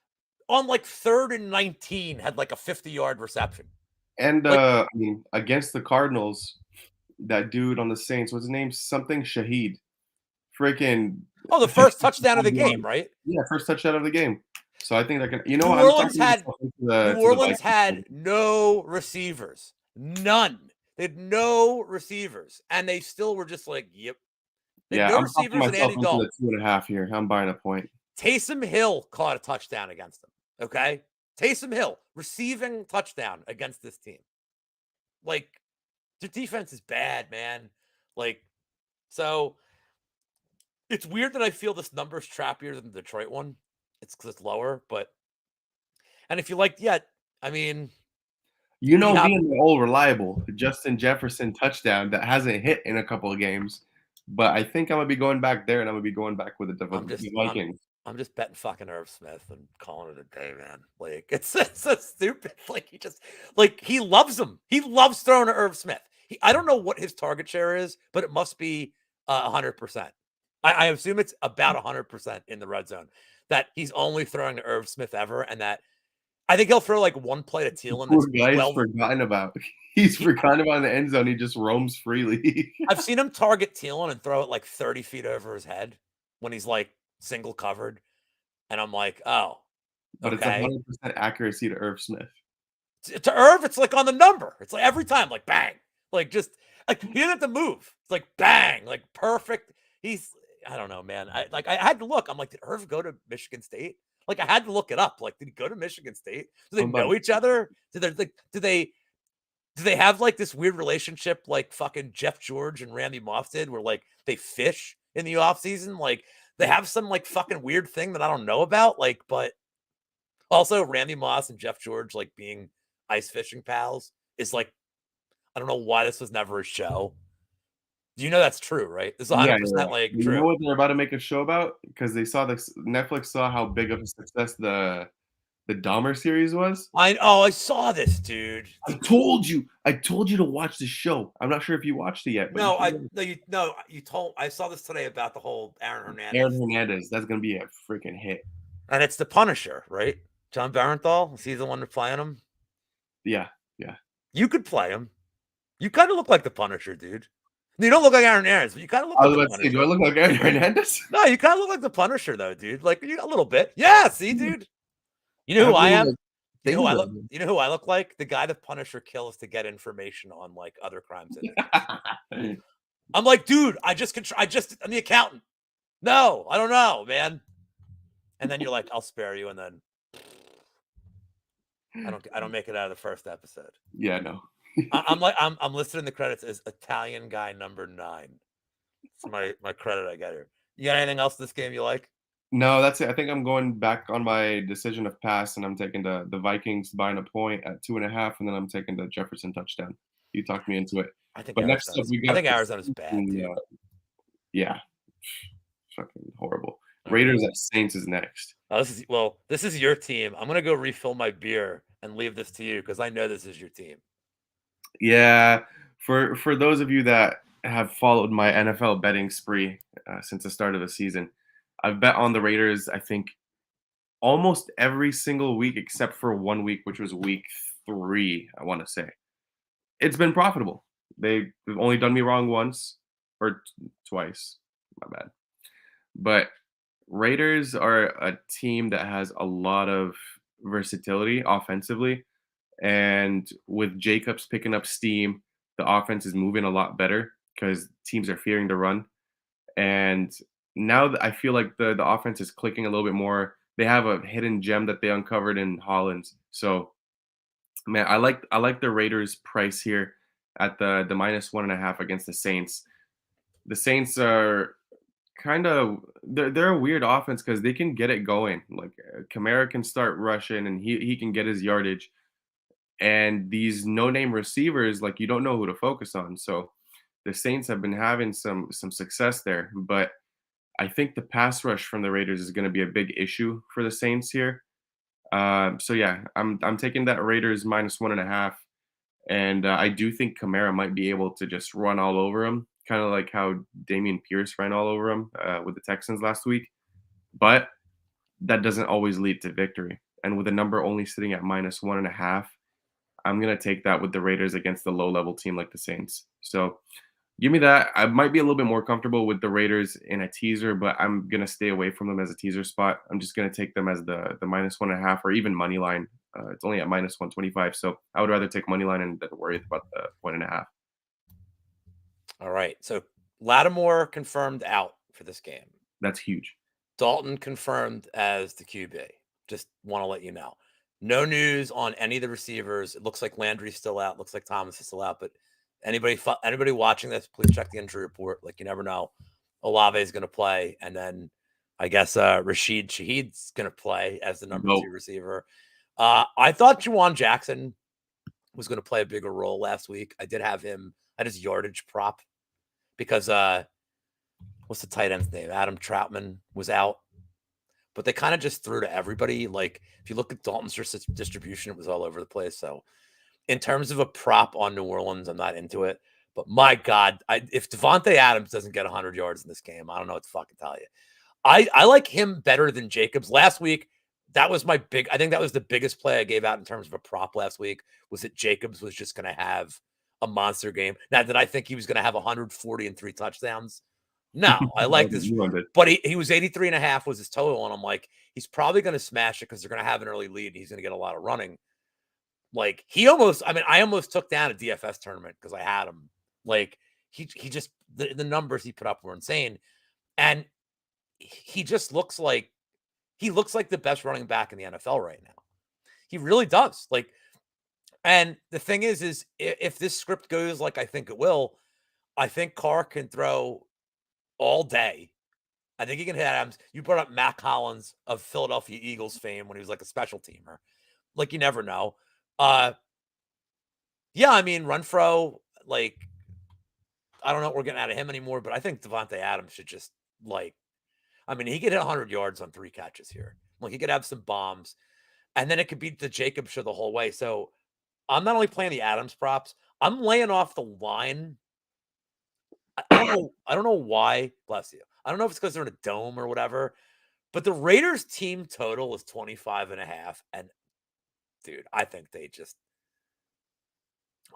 on like 3rd and 19 had like a 50-yard reception. And like, I mean, against the Cardinals, that dude on the Saints, what's his name? Something Shaheed. Freaking. Oh, the first touchdown of the game, right? Yeah, first touchdown of the game. So I think that can, New Orleans had no receivers, none. They had no receivers, and they still were just like, yep. No receivers and Andy Dalton. 2.5 here. I'm buying a point. Taysom Hill caught a touchdown against them. Okay, Taysom Hill receiving touchdown against this team. Like, their defense is bad, man. Like, so it's weird that I feel this number is trappier than the Detroit one. It's because it's lower, and if you like, I mean, being the old reliable Justin Jefferson touchdown that hasn't hit in a couple of games, but I think I'm gonna be going back there, and I'm gonna be going back with the Vikings. I'm just betting fucking Irv Smith and calling it a day, man. Like it's so stupid. Like he loves him. He loves throwing to Irv Smith. I don't know what his target share is, but it must be 100%. I assume it's about 100% in the red zone. That he's only throwing to Irv Smith ever, and that I think he'll throw like one play to Thielen that's Poor guy's 12. forgotten about. He's He, forgotten about in the end zone. He just roams freely. I've seen him target Thielen and throw it like 30 feet over his head when he's like single covered. And I'm like, oh, But it's okay. 100% accuracy to Irv Smith. To Irv, it's like on the number. It's like every time, like bang, like just like he didn't have to move. It's like bang, like perfect. I don't know, man. I had to look. I'm like, did Irv go to Michigan State? Like I had to look it up. Like, did he go to Michigan State? Do they What about know each other? Do they have like this weird relationship like fucking Jeff George and Randy Moss did where like they fish in the off season? Like they have some like fucking weird thing that I don't know about. Like, but also Randy Moss and Jeff George like being ice fishing pals is like, I don't know why this was never a show. You know that's true, right? This is Yeah, 100% like you know true. what they're about to make a show about? Because they saw this Netflix saw how big of a success the Dahmer series was. I saw this, dude. I told you to watch the show. I'm not sure if you watched it yet, but you No, should I watch no you no you told I saw this today about the whole Aaron it. Aaron Hernandez thing. Hernandez. That's gonna be a freaking hit. And it's the Punisher, right? John Barenthal, is he the one to playing him? Yeah, yeah. You could play him. You kind of look like the Punisher, dude. You don't look like Aaron Hernandez, but you kind of look I like was the about to say, do I Punisher. look like Aaron Hernandez? No, you kind of look like the Punisher, though, dude. Like you a little bit. Yeah, see, dude. You know I who have I little am? like You know who things I on look? You know who I look like? The guy the Punisher kills to get information on like other crime syndicates. him. I'm like, dude, I'm the accountant. No, I don't know, man. And then you're like, I'll spare you, and then I don't make it out of the first episode. Yeah, no. I'm listed in the credits as Italian guy number 9. It's my credit I got here. You got anything else in this game you like? No, that's it. I think I'm going back on my decision of pass, and I'm taking the Vikings buying a point at 2.5, and then I'm taking the Jefferson touchdown. You talked me into it. I think But next up, Arizona's we I got think Arizona's bad, dude. yeah, fucking horrible. All right. Raiders at Saints is next. Oh, this is your team. I'm gonna go refill my beer and leave this to you because I know this is your team. Yeah, for those of you that have followed my NFL betting spree since the start of the season, I've bet on the Raiders. I think almost every single week except for 1 week, which was week 3. I want to say it's been profitable. They've only done me wrong once or twice. My bad. But Raiders are a team that has a lot of versatility offensively. And with Jacobs picking up steam, the offense is moving a lot better because teams are fearing to run. And now that I feel like the offense is clicking a little bit more. They have a hidden gem that they uncovered in Hollins. So man, I like the Raiders price here at the -1.5 against the Saints. The Saints are kind of they're a weird offense because they can get it going. Like Kamara can start rushing and he can get his yardage. And these no-name receivers, like you don't know who to focus on. So the Saints have been having some success there, but I think the pass rush from the Raiders is going to be a big issue for the Saints here. So yeah, I'm taking that Raiders -1.5, and I do think Kamara might be able to just run all over him, kind of like how Damian Pierce ran all over him with the Texans last week. But that doesn't always lead to victory. And with the number only sitting at -1.5, I'm gonna take that with the Raiders against the low-level team like the Saints. So give me that. I might be a little bit more comfortable with the Raiders in a teaser, but I'm gonna stay away from them as a teaser spot. I'm just gonna take them as the -1.5 or even money line. It's only at -125, so I would rather take money line and than worry about the 1.5. All right. So Lattimore confirmed out for this game. That's huge. Dalton confirmed as the QB. Just want to let you know. No news on any of the receivers. It looks like Landry's still out. Looks like Thomas is still out. But anybody watching this, please check the injury report. Like you never know. Olave is going to play, and then I guess Rashid Shaheed's going to play as the number No, 2 receiver. I thought Juwan Jackson was going to play a bigger role last week. I did have him at his yardage prop because what's the tight end's name? Adam Troutman was out. but they kind of just threw to everybody. Like if you look at Dalton's distribution, it was all over the place. So in terms of a prop on New Orleans, I'm not into it. But my God, if Devontae Adams doesn't get 100 yards in this game, I don't know what to fucking tell you. I like him better than Jacobs. Last week, that was I think that was the biggest play I gave out in terms of a prop last week, was that Jacobs was just going to have a monster game. Now, did I think he was going to have 140 and 3 touchdowns? No, I like this. But he was 83.5 was his total. And I'm like, he's probably going to smash it because they're going to have an early lead and he's going to get a lot of running. Like I almost took down a DFS tournament because I had him. Like he just, the numbers he put up were insane. And he just looks like the best running back in the NFL right now. He really does. Like, and the thing is if this script goes like I think it will, I think Carr can throw all day. I think he can hit Adams. You brought up Matt Collins of Philadelphia Eagles fame when he was like a special teamer. Like, you never know. Yeah, I mean, Renfro, like, I don't know what we're getting out of him anymore, but I think Devontae Adams should just, like, I mean, he could hit 100 yards on 3 catches here. Like, he could have some bombs, and then it could be the Jacob show the whole way. So I'm not only playing the Adams props, I'm laying off the line. I don't know. I don't know why. Bless you. I don't know if it's because they're in a dome or whatever, but the Raiders team total is 25.5. And dude, I think they just,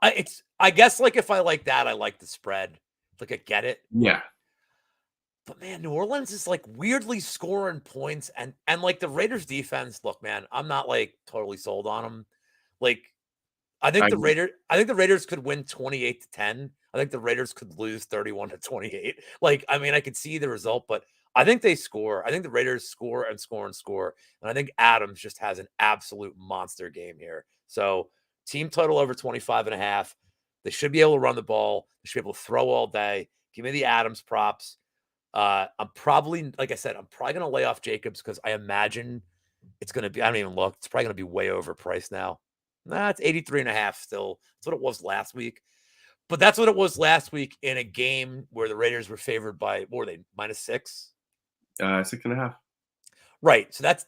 I guess like if I like that, I like the spread. Like I get it. Yeah. But man, New Orleans is like weirdly scoring points and like the Raiders defense, look, man, I'm not like totally sold on them. Like I think the Raiders could win 28-10. I think the Raiders could lose 31-28. Like, I mean, I could see the result, but I think they score. I think the Raiders score and score and score. And I think Adams just has an absolute monster game here. So team total over 25.5. They should be able to run the ball. They should be able to throw all day. Give me the Adams props. I'm probably, like I said, I'm probably going to lay off Jacobs because I imagine it's going to be, I don't even look. It's probably going to be way overpriced now. Nah, it's 83.5 still. That's what it was last week. But that's what it was last week in a game where the Raiders were favored by, what were they, -6? 6.5. Right. So that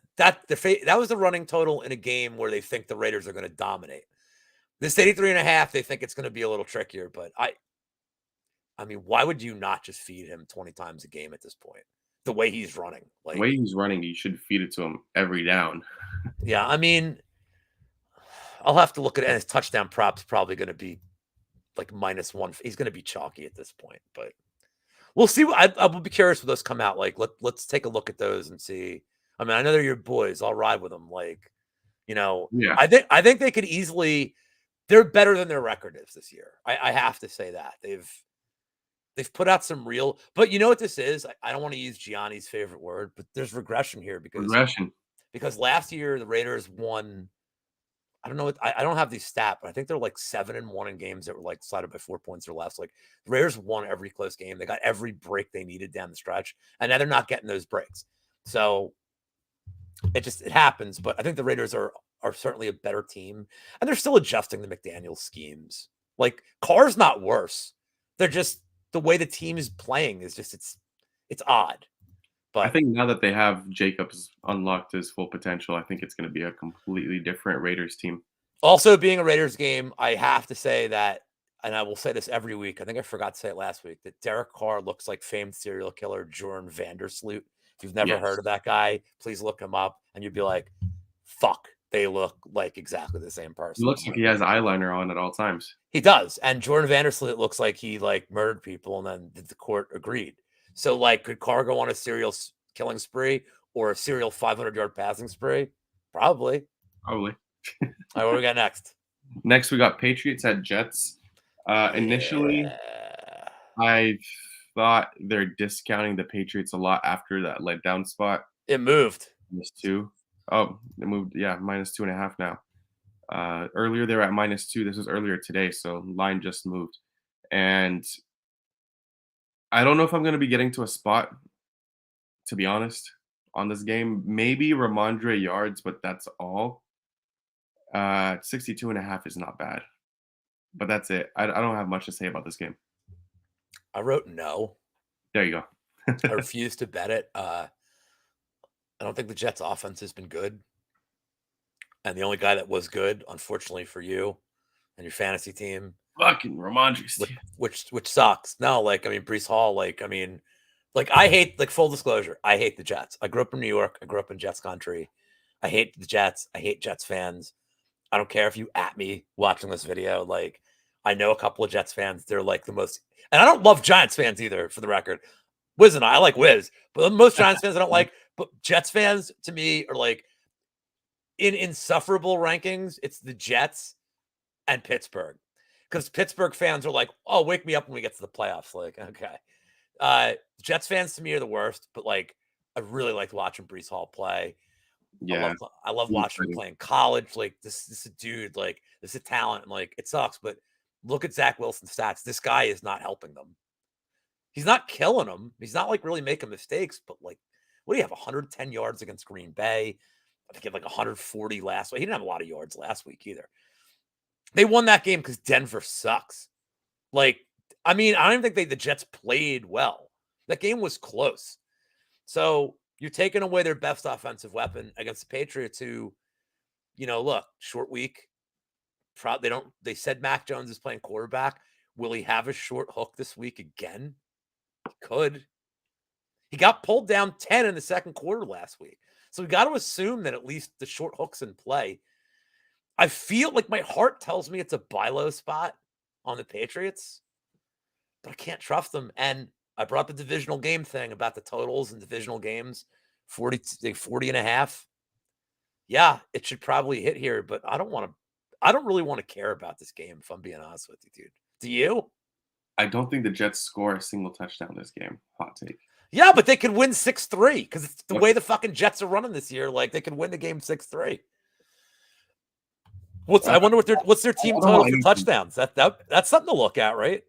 was the running total in a game where they think the Raiders are going to dominate. This 83.5, they think it's going to be a little trickier, but I mean, why would you not just feed him 20 times a game at this point? The way he's running. Like, The way he's running, you should feed it to him every down. yeah, I mean, I'll have to look at it. And his touchdown prop's probably going to be like -1. He's going to be chalky at this point, but we'll see. I will be curious when those come out. Like, let's take a look at those and see. I mean, I know they're your boys. I'll ride with them. Like, Yeah. I think they could easily. They're better than their record is this year. I have to say that they've put out some real. But you know what this is? I don't want to use Gianni's favorite word, but there's regression here because last year the Raiders won. I don't know. I don't have these stat, but I think they're like 7-1 in games that were like decided by 4 points or less. Like the Raiders won every close game. They got every break they needed down the stretch, and now they're not getting those breaks. So it happens. But I think the Raiders are certainly a better team, and they're still adjusting the McDaniel schemes. Like Carr's not worse. They're just the way the team is playing is just it's odd. I But think now that they have Jacobs unlocked his full potential, I think it's going to be a completely different Raiders team. also being a Raiders game, I have to say that, and I will say this every week. I think I forgot to say it last week that Derek Carr looks like famed serial killer Jordan Vandersloot. If you've never heard Yes. of that guy, please look him up, and you'd be like, "Fuck, they look like exactly the same It person." looks like he has eyeliner on at all times. He does, and Jordan Vandersloot looks like he like murdered people, and then the court agreed. So, like, could Carr go on a serial killing spree or a serial 500-yard passing spree? Probably. Probably. All right, what do we got next? Next, we got Patriots at Jets. Initially, Yeah. I thought they're discounting the Patriots a lot after that letdown spot. It moved. -2. Oh, it moved. Yeah, -2.5 now. Earlier they were at -2. This was earlier today, so line just moved. And I don't know if I'm going to be getting to a spot, to be honest, on this game. Maybe Ramondre yards, but that's all. 62.5 is not bad, but that's it. I don't have much to say about this game. I wrote no. There you go. I refuse to bet it. I don't think the Jets' offense has been good. And the only guy that was good, unfortunately for you and your fantasy team, Fucking Ramondre which Stevenson. which sucks. No, like I mean, Brees Hall, like I mean, like I hate, like full disclosure, I hate the Jets. I grew up in New York. I grew up in Jets country. I hate the Jets. I hate Jets fans. I don't care if you at me watching this video. Like, I know a couple of Jets fans. They're like the most, and I don't love Giants fans either, for the record. Wiz and I like Wiz, but most Giants fans I don't like. But Jets fans to me are like in insufferable rankings. It's the Jets and Pittsburgh, because Pittsburgh fans are like, "Oh, wake me up when we get to the playoffs." Like, okay, Jets fans to me are the worst. But like, I really liked watching Brees Hall play. Yeah, I love he was watching him pretty. play in college. Like this is a dude, like this is a talent, and like it sucks, but look at Zach Wilson's stats. This guy is not helping them. He's not killing them. He's not like really making mistakes, but like, what do you have? 110 yards against Green Bay. I think he had like 140 last week. He didn't have a lot of yards last week either. They won that game because Denver sucks. Like, I mean, I don't even think the Jets played well. That game was close. So you're taking away their best offensive weapon against the Patriots, who, look, short week. They said Mac Jones is playing quarterback. Will he have a short hook this week again? He could. He got pulled down 10 in the second quarter last week. So we got to assume that at least the short hook's in play. I feel like my heart tells me it's a buy low spot on the Patriots, but I can't trust them. And I brought the divisional game thing about the totals in divisional games, 40 and a half. Yeah, it should probably hit here, but I don't really want to care about this game, if I'm being honest with you, dude. Do you? I don't think the Jets score a single touchdown this game. Hot take. Yeah, but they could win 6-3 because it's the Yep. way the fucking Jets are running this year. Like, they could win the game 6-3. I wonder what's their I team don't know total for anything, touchdowns. That's something to look at, right?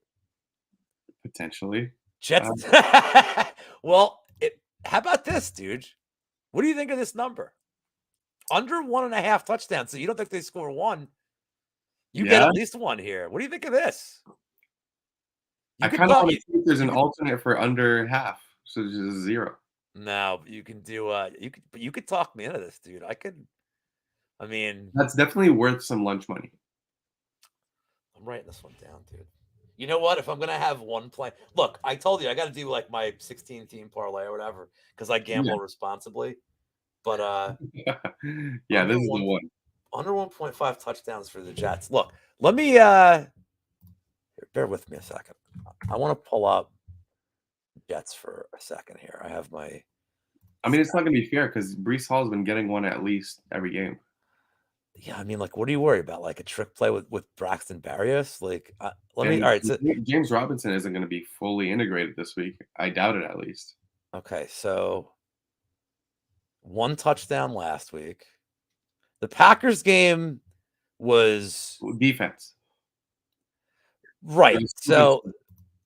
potentially. Jets. Well, how about this, dude? What do you think of this number? Under 1.5 touchdowns. So you don't think they score one? You get Yeah, at least one here. What do you think of this? You I could kind of talk. want to see if there's You an could alternate for under half, so just 0. no. You can do. You could talk me into this, dude. I could. I mean, That's definitely worth some lunch money. I'm writing this one down, dude. You know what? If I'm gonna have one play, look, I told you I got to do like my 16 team parlay or whatever because I Yeah, gamble responsibly. But yeah, under this is the one one. under 1.5 touchdowns for the Jets. Look, let me bear with me a second. I want to pull up Jets for a second here. I have my I mean, it's not gonna be fair because Brees Hall's been getting one at least every game. yeah. I mean, like, what do you worry about? Like a trick play with Braxton Berrios? Like, let me. And All right, so James Robinson isn't going to be fully integrated this week. I doubt it, at least. okay, so one touchdown last week. The Packers game was Defense. right. There's stupid So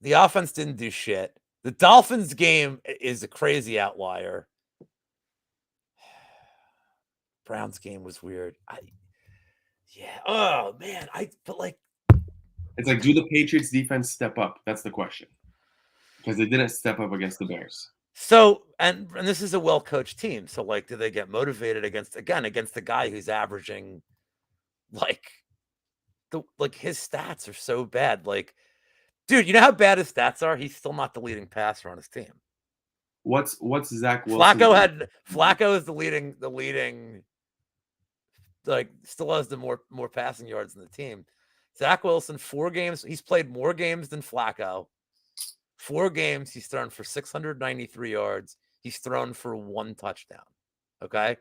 the offense didn't do shit. The Dolphins game is a crazy outlier. Browns game was weird. Yeah. Oh man. But like It's like, do the Patriots defense step up? That's the question. Because they didn't step up against the Bears. so and this is a well coached team. So like, do they get motivated against the guy who's averaging like his stats are so bad. Like, dude, you know how bad his stats are? He's still not the leading passer on his team. What's Zach Wilson? Flacco is the leading like still has the more passing yards in the team. Zach Wilson, 4 games. He's played more games than Flacco. 4 games, he's thrown for 693 yards. He's thrown for 1 touchdown. Okay.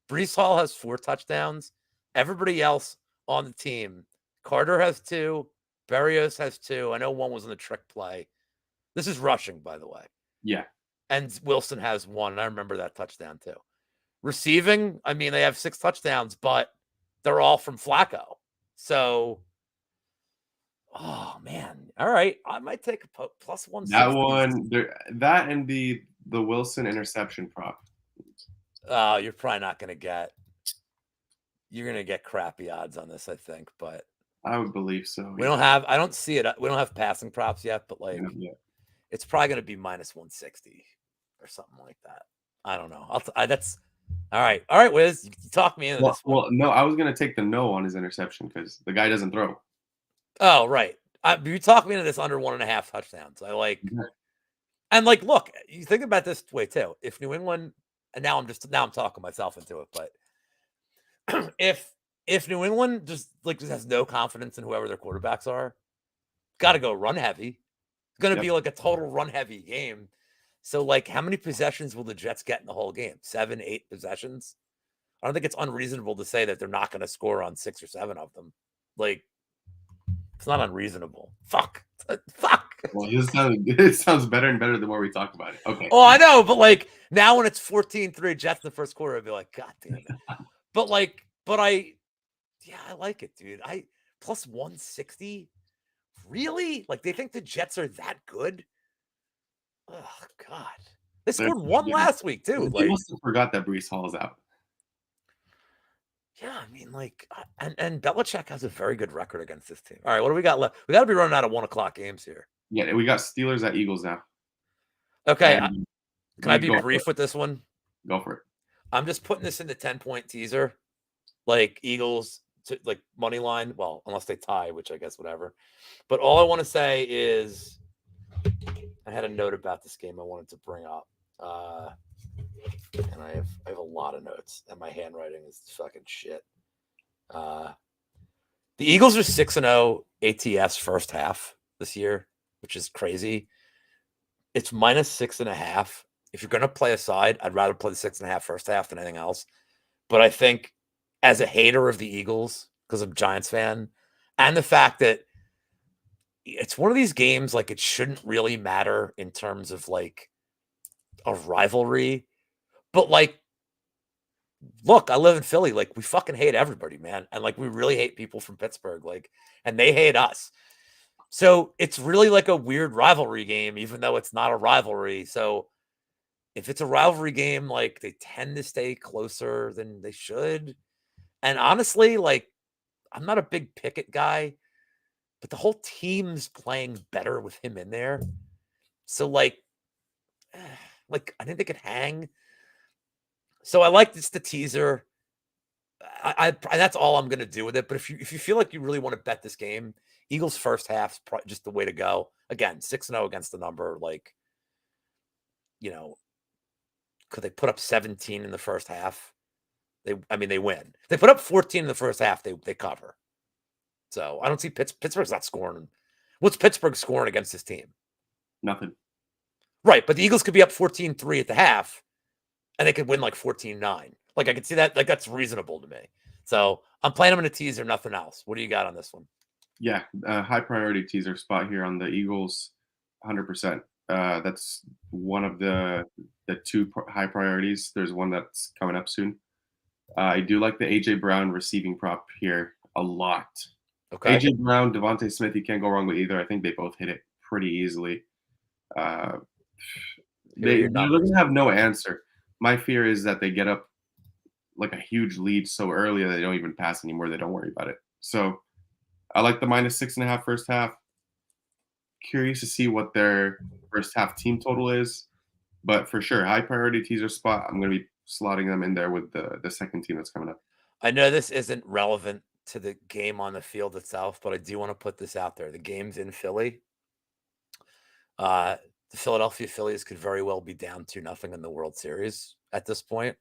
Brees Hall has 4 touchdowns. Everybody else on the team, Carter has 2. Berrios has 2. I know one was in the trick play. This is rushing, by the way. Yeah. And Wilson has 1. And I remember that touchdown too. Receiving, I mean, they have 6 touchdowns, but they're all from Flacco. So, oh man, all right, I might take a plus 160. That one, that and the Wilson interception prop. Oh, you're probably not going to get. You're going to get crappy odds on this, I think. But I would believe so. we don't have. I don't see it. We don't have passing props yet, but like, Yeah. it's probably going to be minus 160 or something like that. I don't know. That's all right. All right, Wiz, you talk me into Well, this one. well, no, I was gonna take the no on his interception because the guy doesn't throw. Oh, right. You talk me into this under 1.5 touchdowns. I like, Yeah. and like, look, you think about this way too. If New England, and now I'm talking myself into it, but if New England just has no confidence in whoever their quarterbacks are, got to go run heavy. It's going to Yep. be like a total run heavy game. So, like, how many possessions will the Jets get in the whole game? 7, 8 possessions? I don't think it's unreasonable to say that they're not going to score on 6 or 7 of them. Like, it's not unreasonable. Fuck. Fuck. Well, it sounds better and better the more we talk about it. Okay. Oh, I know, but like now when it's 14-3 Jets in the first quarter, I'd be like, God damn it. But like, yeah, I like it, dude. I plus 160. Really? Like they think the Jets are that good? Oh God. They They're scored one last week too. They Like, must have forgot that Brees Hall is out. yeah, I mean, like, and Belichick has a very good record against this team. All right, what do we got left? We got to be running out of 1 o'clock games here. Yeah, we got Steelers at Eagles now. Okay, And can I you be go for brief it. with this one? Go for it. I'm just putting this in the 10-point teaser, like Eagles to like money line. Well, unless they tie, which I guess whatever. But all I want to say is I had a note about this game I wanted to bring up. And I have a lot of notes, and my handwriting is fucking shit. The Eagles are 6-0 ATS first half this year, which is crazy. It's minus 6.5. If you're gonna play a side, I'd rather play the 6.5 first half than anything else. But I think as a hater of the Eagles, because I'm a Giants fan, and the fact that it's one of these games, like it shouldn't really matter in terms of like a rivalry. But like, look, I live in Philly. Like, we fucking hate everybody, man. And like we really hate people from Pittsburgh. Like, and they hate us. So it's really like a weird rivalry game, even though it's not a rivalry. So if it's a rivalry game, like they tend to stay closer than they should. And honestly, like I'm not a big Pickett guy, but the whole team's playing better with him in there. So like I think they could hang. So I like this the teaser. I that's all I'm gonna do with it. But if you feel like you really want to bet this game, Eagles first half's just the way to go. Again, 6-0 against the number. Like, you know, could they put up 17 in the first half? I mean, they win. They put up 14 in the first half. They cover. So I don't see Pittsburgh's not scoring. What's Pittsburgh scoring against this team? Nothing. Right, but the Eagles could be up 14-3 at the half, and they could win like 14-9. Like I could see that. Like that's reasonable to me. So I'm playing them in a teaser, nothing else. What do you got on this one? Yeah, high priority teaser spot here on the Eagles, 100%. That's one of the two high priorities. There's one that's coming up soon. I do like the AJ Brown receiving prop here a lot. Okay. AJ Brown, Devontae Smith, you can't go wrong with either. I think they both hit it pretty easily. They're going to have no answer. My fear is that they get up like a huge lead so early that they don't even pass anymore. They don't worry about it. So I like the minus 6.5 first half. Curious to see what their first half team total is. But for sure, high priority teaser spot. I'm going to be slotting them in there with the second team that's coming up. I know this isn't relevant to the game on the field itself, but I do want to put this out there. The game's in Philly. The Philadelphia Phillies could very well be down 2-0 in the World Series at this point.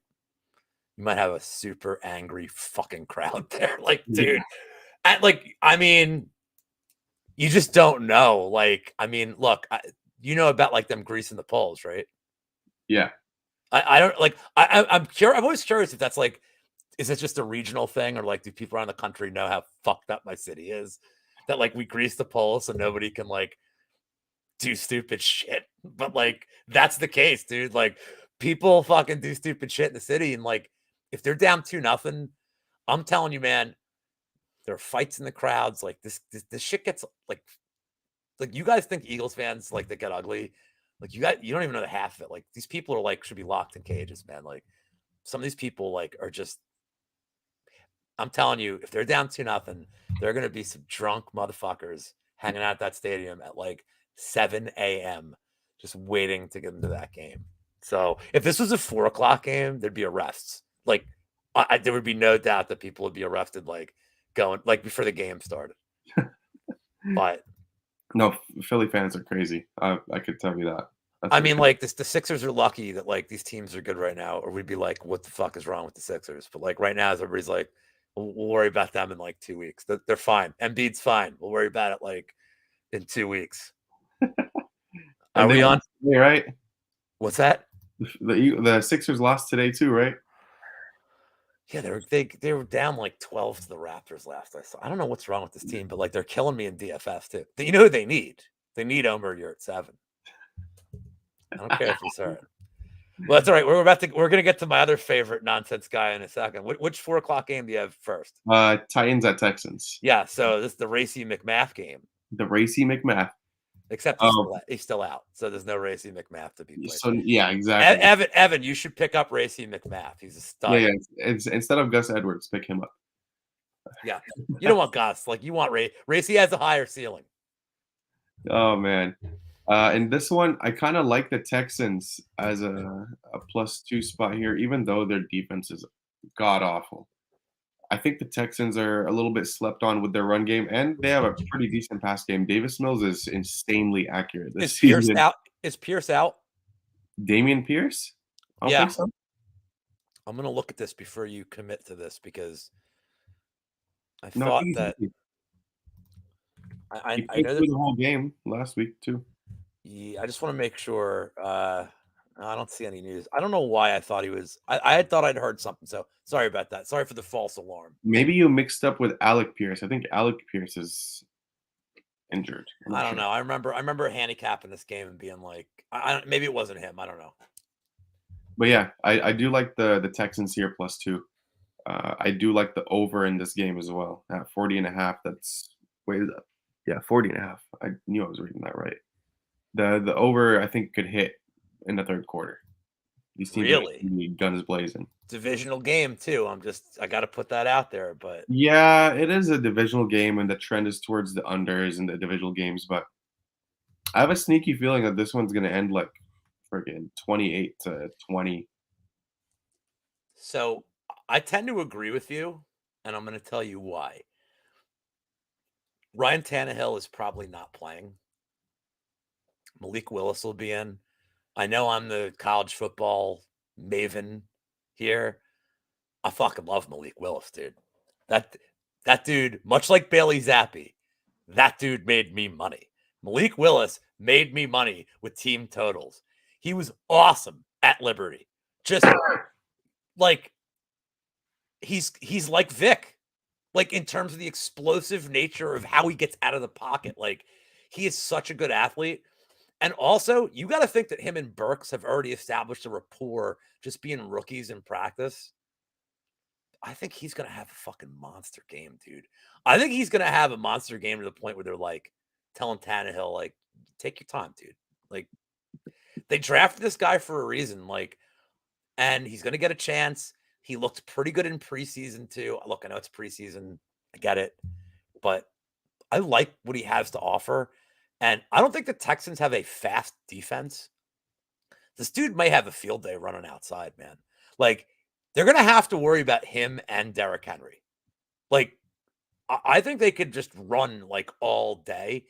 You might have a super angry fucking crowd there. Like, dude, I mean, you just don't know. Like, I mean, look, you know about like them greasing the poles, right? Yeah. I don't like. I'm curious. I'm always curious if that's like, is it just a regional thing, or like, do people around the country know how fucked up my city is? That like we grease the poles so nobody can like do stupid shit. But like that's the case, dude. Like people fucking do stupid shit in the city, and like if they're down 2-0, I'm telling you, man, there are fights in the crowds. Like this shit gets like you guys think Eagles fans like they get ugly. Like you don't even know the half of it. Like these people are like should be locked in cages, man. Like some of these people like are just. I'm telling you, if they're down 2-0, there are gonna be some drunk motherfuckers hanging out at that stadium at like 7 a.m. just waiting to get into that game. So if this was a 4 o'clock game, there'd be arrests. Like there would be no doubt that people would be arrested, like going like before the game started. But No, Philly fans are crazy. I could tell you that. That's I for mean, sure. like the Sixers are lucky that like these teams are good right now, or we'd be like, what the fuck is wrong with the Sixers? But like right now, everybody's like, we'll worry about them in like 2 weeks. They're fine. Embiid's fine. We'll worry about it like in 2 weeks. Are And they we on? lost today, right? What's that? The Sixers lost today too, right? Yeah, they were down like 12 to the Raptors last I saw. I don't know what's wrong with this team, but like they're killing me in DFS too. You know who they need? They need Omer. You're at 7. I don't care if he's hurt. Well, that's all right. We're gonna get to my other favorite nonsense guy in a second. Which 4 o'clock game do you have first? Titans at Texans. Yeah, so this is the Racy McMath game. The Racy McMath. Except Oh, he's still out, so there's no Racy McMath to be played. so yeah, exactly. Evan, you should pick up Racy McMath. He's a stud. Yeah. It's instead of Gus Edwards, pick him up. Yeah, you don't want Gus. Like you want Racy has a higher ceiling. Oh man. In this one, I kind of like the Texans as a +2 spot here, even though their defense is god awful. I think the Texans are a little bit slept on with their run game, and they have a pretty decent pass game. Davis Mills is insanely accurate this Is Pierce season. out? Is Pierce out? Damian Pierce? I don't Yeah. think so. I'm gonna look at this before you commit to this because I No, I thought think that he I played know through that. the whole game last week too. Yeah, I just want to make sure. I don't see any news. I don't know why I thought he was. I had thought I'd heard something. So sorry about that. Sorry for the false alarm. Maybe you mixed up with Alec Pierce. I think Alec Pierce is injured. I'm I not don't sure. know. I remember handicapping this game and being like, I don't. Maybe it wasn't him. I don't know. But yeah, I do like the Texans here +2. I do like the over in this game as well at 40.5. That's wait, yeah, 40.5. I knew I was reading that right. The over I think could hit in the third quarter. These teams are Really, gonna be guns blazing. divisional game too. I got to put that out there. But Yeah, it is a divisional game, and the trend is towards the unders in the divisional games. But I have a sneaky feeling that this one's gonna end like freaking 28-20. so I tend to agree with you, and I'm going to tell you why. Ryan Tannehill is probably not playing. Malik Willis will be in. I know I'm the college football maven here. I fucking love Malik Willis, dude. That that dude, much like Bailey Zappi, that dude made me money. Malik Willis made me money with team totals. He was awesome at Liberty. Just like he's like Vic, like in terms of the explosive nature of how he gets out of the pocket. Like he is such a good athlete. And also, you got to think that him and Burks have already established a rapport just being rookies in practice. I think he's going to have a fucking monster game, dude. I think he's going to have a monster game to the point where they're like telling Tannehill, like, take your time, dude. Like, they drafted this guy for a reason. Like, and he's going to get a chance. He looked pretty good in preseason, too. Look, I know it's preseason. I get it. But I like what he has to offer. And I don't think the Texans have a fast defense. This dude may have a field day running outside, man. Like, they're going to have to worry about him and Derrick Henry. Like, I think they could just run like all day.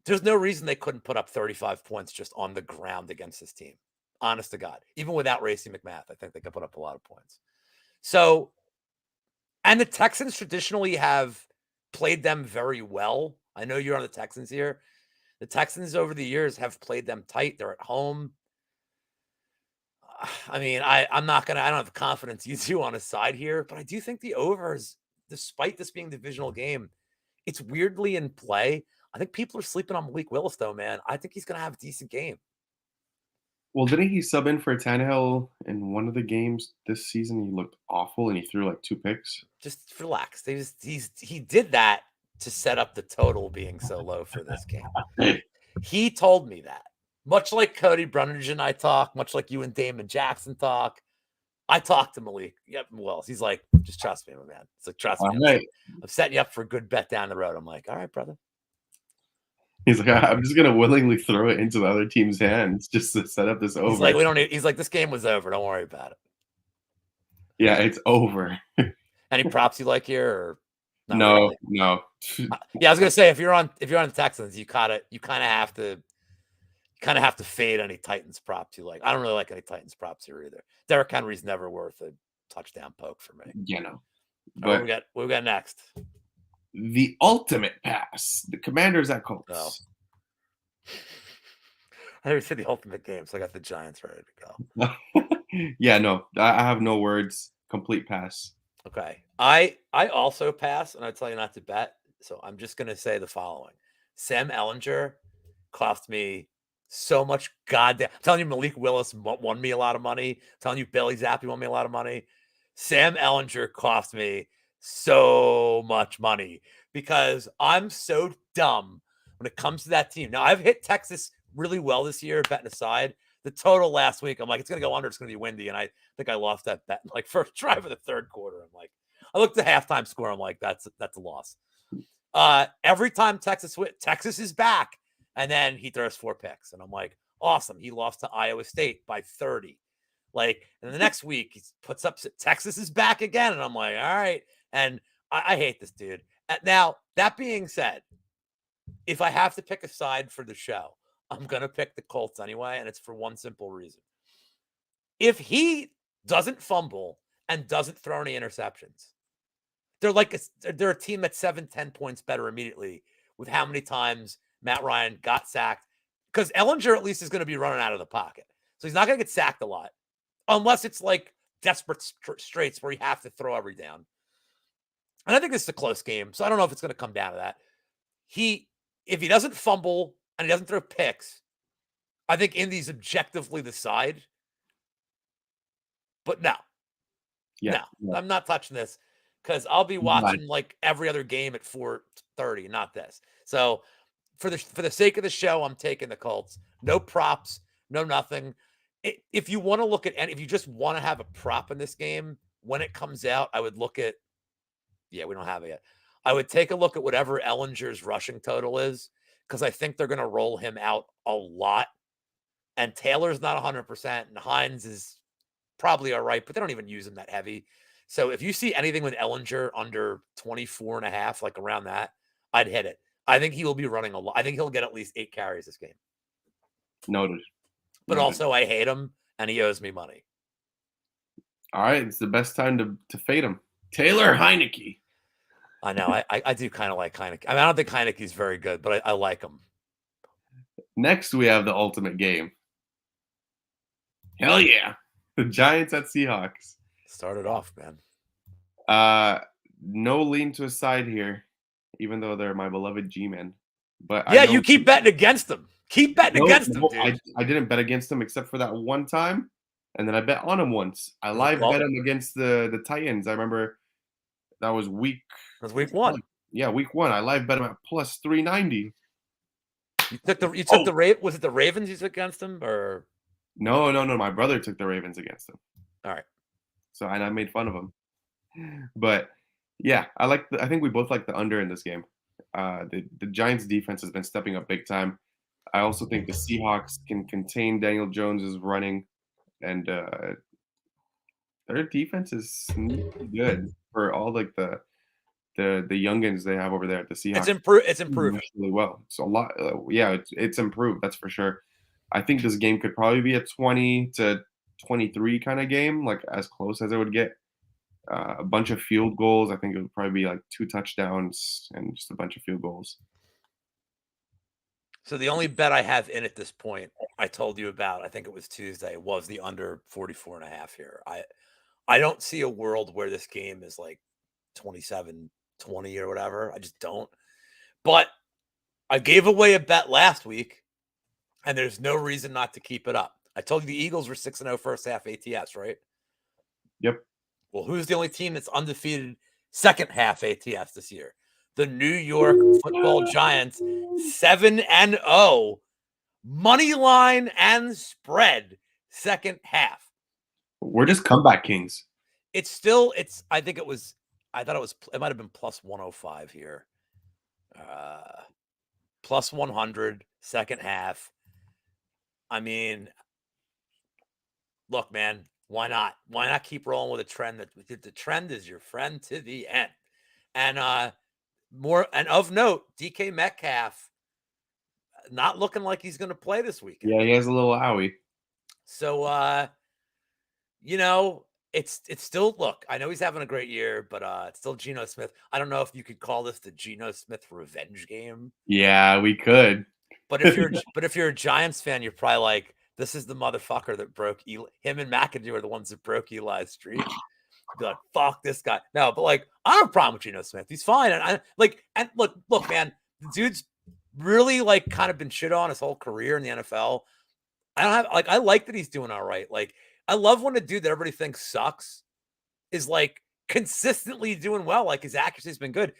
There's no reason they couldn't put up 35 points just on the ground against this team. Honest to God. Even without Racy McMath, I think they could put up a lot of points. So, and the Texans traditionally have played them very well. I know you're on the Texans here. The Texans over the years have played them tight. They're at home. I mean, I'm not gonna. I don't have confidence you two on a side here, but I do think the overs, despite this being a divisional game, it's weirdly in play. I think people are sleeping on Malik Willis, though, man. I think he's gonna have a decent game. Well, didn't he sub in for Tannehill in one of the games this season? He looked awful, and he threw like 2 picks. Just relax. He did that to set up the total being so low for this game. He told me that. Much like Cody Brunage and I talk, much like you and Damon Jackson talk, I talked to Malik. Yep, Wells. He's like, just trust me, my man. It's like, trust me. All right. I'm setting you up for a good bet down the road. I'm like, all right, brother. He's like, I'm just gonna willingly throw it into the other team's hands just to set up this He's like, over. we don't need. He's like, this game was over. Don't worry about it. Yeah, it's over. Any props you like here, or not No, really? no. Yeah, I was gonna say if you're on the Texans, you kind of have to fade any Titans props you like. I don't really like any Titans props here either. Derrick Henry's never worth a touchdown poke for me. You know, All right, but what we got next? the ultimate pass, the Commanders at Oh, Colts. I never said the ultimate game, so I got the Giants ready to go. Yeah, no, I have no words. Complete pass. Okay. I also pass, and I tell you not to bet. So I'm just gonna say the following. Sam Ellinger cost me so much goddamn. I'm telling you, Malik Willis won me a lot of money. I'm telling you, Bailey Zappi won me a lot of money. Sam Ellinger cost me so much money because I'm so dumb when it comes to that team. Now I've hit Texas really well this year, betting aside. The total last week, I'm like, it's gonna go under, it's gonna be windy. And I think I lost that bet in like first drive of the third quarter. I'm like, I looked at the halftime score. I'm like, that's a loss. Every time Texas is back, and then he throws 4 picks, and I'm like, awesome. He lost to Iowa State by 30. Like, and the next week he puts up Texas is back again, and I'm like, all right. And I hate this dude. Now that being said, if I have to pick a side for the show, I'm gonna pick the Colts anyway, and it's for one simple reason. If he doesn't fumble and doesn't throw any interceptions, they're a team that's 7-10 points better immediately with how many times Matt Ryan got sacked. Because Ellinger at least is going to be running out of the pocket. So he's not going to get sacked a lot. Unless it's like desperate straits where you have to throw every down. And I think this is a close game. So I don't know if it's going to come down to that. If he doesn't fumble and he doesn't throw picks, I think Indy's objectively the side. But no, Yeah, yeah. I'm not touching this because I'll be Right. watching like every other game at 4:30, not this. So for the sake of the show, I'm taking the Colts. No props, no nothing. If you want to look at, and if you just want to have a prop in this game when it comes out, I would look at. Yeah, we don't have it yet. I would take a look at whatever Ellinger's rushing total is because I think they're going to roll him out a lot. And Taylor's not 100%, and Hines is probably all right, but they don't even use him that heavy. So if you see anything with Ellinger under 24.5, like around that, I'd hit it. I think he will be running a lot. I think he'll get at least 8 carries this game. Noted. But Noted. also, I hate him, and he owes me money. All right, it's the best time to fade him. Taylor Heineke. I know. I do kind of like Heineke. I mean, I don't think Heineke's very good, but I like him. Next, we have the ultimate game. Hell yeah. The Giants at Seahawks. Start it off, man. No lean to a side here, even though they're my beloved G-men. But Yeah, I know you keep betting against them. Keep betting against them, dude. I didn't bet against them except for that one time, and then I bet on them once. I live bet them against the Titans. I remember that was It was week 1. Yeah, week 1. I live bet them at plus 390. You took the was it the Ravens you took against them or No. My brother took the Ravens against them. all right. So and I made fun of him. But yeah, I think we both like the under in this game. The Giants defense has been stepping up big time. I also think the Seahawks can contain Daniel Jones's running, and their defense is sneaky good for all like the youngins they have over there at the Seahawks. It's improving Really well. It's a lot. Yeah, it's improved. That's for sure. I think this game could probably be a 20-23 kind of game, like as close as it would get. A bunch of field goals. I think it would probably be like 2 touchdowns and just a bunch of field goals. So the only bet I have in at this point, I told you about, I think it was Tuesday, was the under 44.5 here. I don't see a world where this game is like 27-20 or whatever. I just don't. But I gave away a bet last week, and there's no reason not to keep it up. I told you the Eagles were 6-0 first half ATS, right? Yep. Well, who's the only team that's undefeated second half ATS this year? The New York Football Giants, 7-0, money line and spread second half. We're just comeback kings. I thought it might have been plus 105 here. plus 100 second half. I mean, look, man, why not? Why not keep rolling with a trend that the trend is your friend to the end? And more and of note, DK Metcalf not looking like he's going to play this weekend. Yeah, he has a little owie. So you know, it's still look, I know he's having a great year, but it's still Geno Smith. I don't know if you could call this the Geno Smith revenge game. Yeah, we could. But if you're a Giants fan, you're probably like, this is the motherfucker that broke Eli. Him and McAdoo are the ones that broke Eli's streak. Be like, fuck this guy. No, but like, I don't have a problem with Geno Smith. He's fine. And I like, and look, man, the dude's really like kind of been shit on his whole career in the NFL. I don't have like, I like that he's doing all right. Like, I love when a dude that everybody thinks sucks is like consistently doing well. Like his accuracy's been good,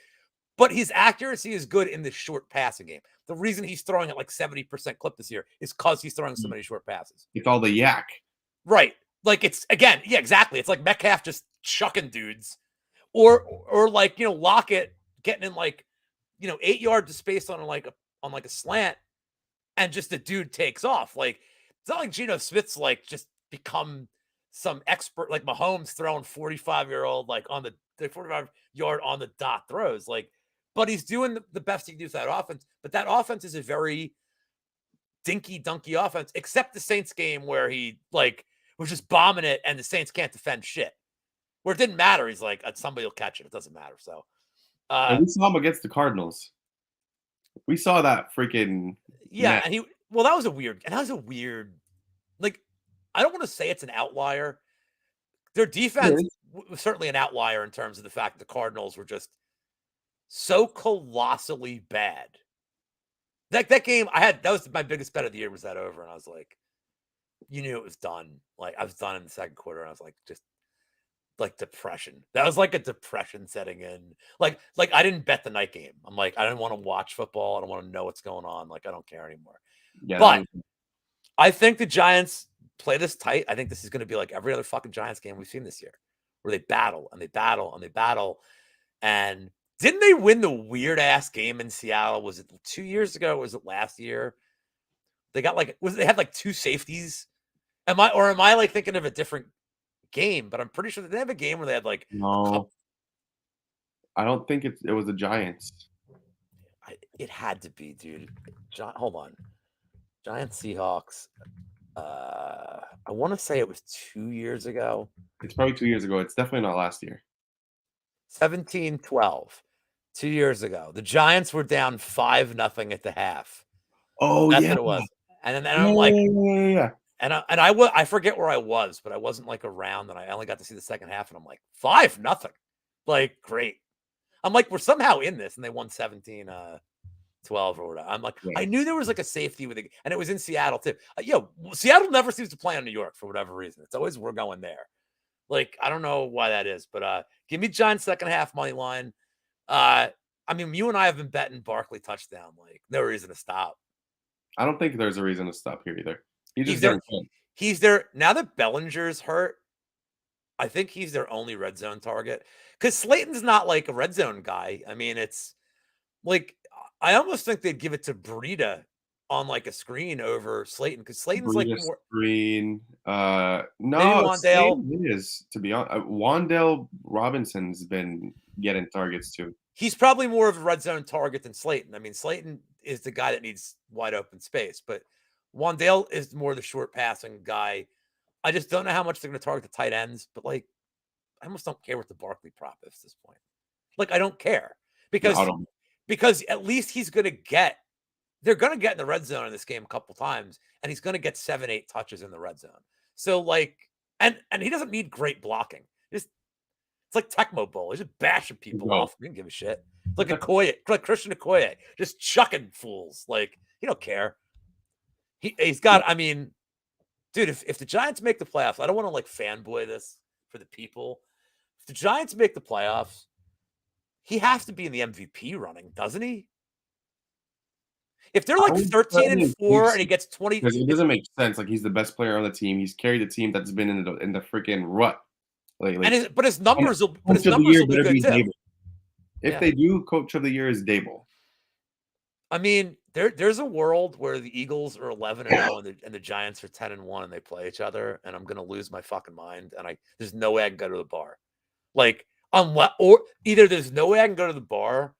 but his accuracy is good in the short passing game. The reason he's throwing at like 70% clip this year is because he's throwing so many short passes. It's all the yak. Right. Like it's again, yeah, exactly. It's like Metcalf just chucking dudes. Or like, you know, Lockett getting in like, you know, 8 yards of space on like a slant and just the dude takes off. Like it's not like Geno Smith's like just become some expert like Mahomes throwing 45-year-old like on the 45-yard on the dot throws. Like, but he's doing the best he can do with that offense. But that offense is a very dinky dunky offense, except the Saints game where he like was just bombing it and the Saints can't defend shit. Where it didn't matter. He's like, somebody will catch it. It doesn't matter. So And we saw him against the Cardinals. We saw that freaking yeah, net. and that was a weird, like, I don't want to say it's an outlier. Their defense was certainly an outlier in terms of the fact the Cardinals were just so colossally bad. That game, that was my biggest bet of the year, was that over. And I was like, you knew it was done. Like, I was done in the second quarter. And I was like, just like depression. That was like a depression setting in. Like I didn't bet the night game. I'm like, I didn't want to watch football. I don't want to know what's going on. Like, I don't care anymore. Yeah, but I think the Giants play this tight. I think this is going to be like every other fucking Giants game we've seen this year, where they battle and they battle and they battle. And didn't they win the weird ass game in Seattle? Was it 2 years ago? Or was it last year? They got like, they had like 2 safeties. Am I like thinking of a different game? But I'm pretty sure they have a game where they had like no. I don't think it was the Giants. It had to be, dude. Hold on. Giants Seahawks. I want to say it was 2 years ago. It's probably 2 years ago. It's definitely not last year. 17-12. 2 years ago. The Giants were down 5-0 at the half. Oh, That's yeah. what it was. And then I'm like, yeah. And I forget where I was, but I wasn't like around, and I only got to see the second half, and I'm like, 5-0. Like, great. I'm like, we're somehow in this, and they won 17-12 or whatever. I'm like, I knew there was like a safety with it, and it was in Seattle too. Seattle never seems to play on New York for whatever reason. It's always we're going there. Like, I don't know why that is, but give me Giants second half money line. I mean, you and I have been betting Barkley touchdown. Like, no reason to stop. I don't think there's a reason to stop here either. He's there now that Bellinger's hurt. I think he's their only red zone target, because Slayton's not like a red zone guy. I mean, it's like I almost think they'd give it to Breida on like a screen over Slayton, because Slayton's like more screen. No, Wandale is, to be honest. Wandale Robinson's been getting targets too. He's probably more of a red zone target than Slayton. I mean, Slayton is the guy that needs wide open space, but Wandale is more the short passing guy. I just don't know how much they're going to target the tight ends, but like, I almost don't care what the Barkley prop is at this point. Like, I don't care because at least they're going to get in the red zone in this game a couple times, and he's going to get 7-8 touches in the red zone. So like, and he doesn't need great blocking. It's like Tecmo Bowl. He's just bashing people off. He didn't give a shit. Look at Okoye, like Christian Okoye, just chucking fools. Like, he don't care. He's got, I mean, dude, if the Giants make the playoffs, I don't want to like fanboy this for the people. If the Giants make the playoffs, he has to be in the MVP running, doesn't he? If they're like 13-4 and he gets 20, because it doesn't make sense. Like, he's the best player on the team. He's carried the team that's been in the freaking rut. But his numbers will be good too. If they do, Coach of the Year is Dable. I mean, there's a world where the Eagles are 11-0 and the Giants are 10-1 and they play each other, and I'm gonna lose my fucking mind. And there's no way I can go to the bar. Like, or either there's no way I can go to the bar,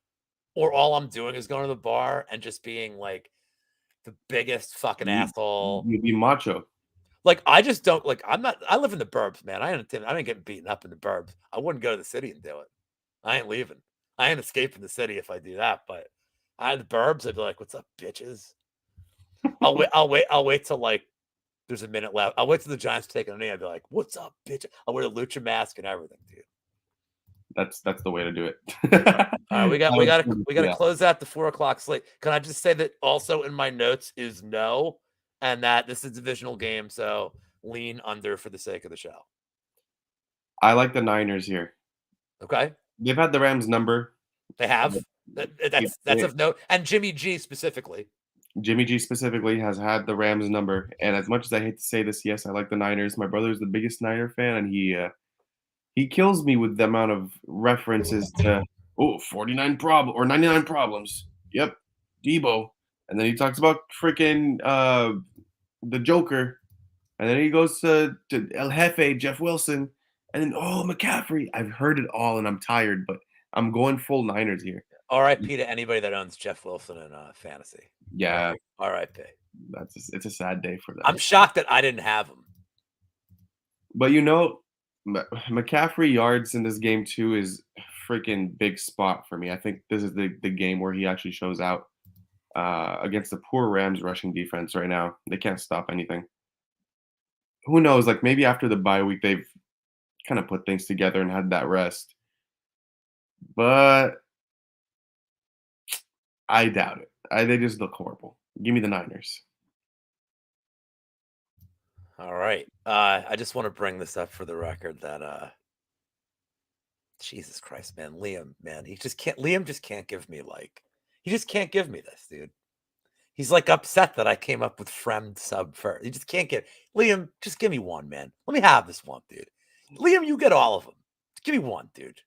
or all I'm doing is going to the bar and just being like the biggest fucking You asshole. you be macho. Like, I just don't like. I live in the burbs, man. I ain't getting beaten up in the burbs. I wouldn't go to the city and do it. I ain't leaving. I ain't escaping the city if I do that. But I the burbs, I'd be like, "What's up, bitches?" I'll wait till like there's a minute left. I'll wait till the Giants take a knee. I'd be like, "What's up, bitch?" I'll wear a lucha mask and everything, dude. That's the way to do it. All right, I would we do got to that. close out the 4 o'clock slate. Can I just say that also in my notes is no, and that this is a divisional game, so lean under for the sake of the show. I like the Niners here. Okay, They've had the Rams number. they have that's of note, and Jimmy G specifically. Jimmy G specifically has had the Rams number, and as much as I hate to say this, yes, I like the Niners. My brother's the biggest Niner fan, and he kills me with the amount of references to 49 problem or 99 problems. Yep, Debo, and then he talks about freaking the Joker, and then he goes to El Jefe, Jeff Wilson, and then McCaffrey. I've heard it all, and I'm tired, but I'm going full Niners here. R.I.P. to anybody that owns Jeff Wilson in fantasy. Yeah, R.I.P. it's a sad day for I'm them. shocked that I didn't have him. But McCaffrey yards in this game too is a freaking big spot for me. I think this is the game where he actually shows out against the poor Rams rushing defense right now. They can't stop anything. Who knows? Like maybe after the bye week, they've kind of put things together and had that rest. But I doubt it. They just look horrible. Give me the Niners. All right. I just want to bring this up for the record that Jesus Christ, man, Liam, man, Liam just can't give me he just can't give me this, dude. He's like upset that I came up with Fremd sub first. He just can't get Liam, just give me one, man. Let me have this one, dude. Liam, you get all of them. Just give me one, dude.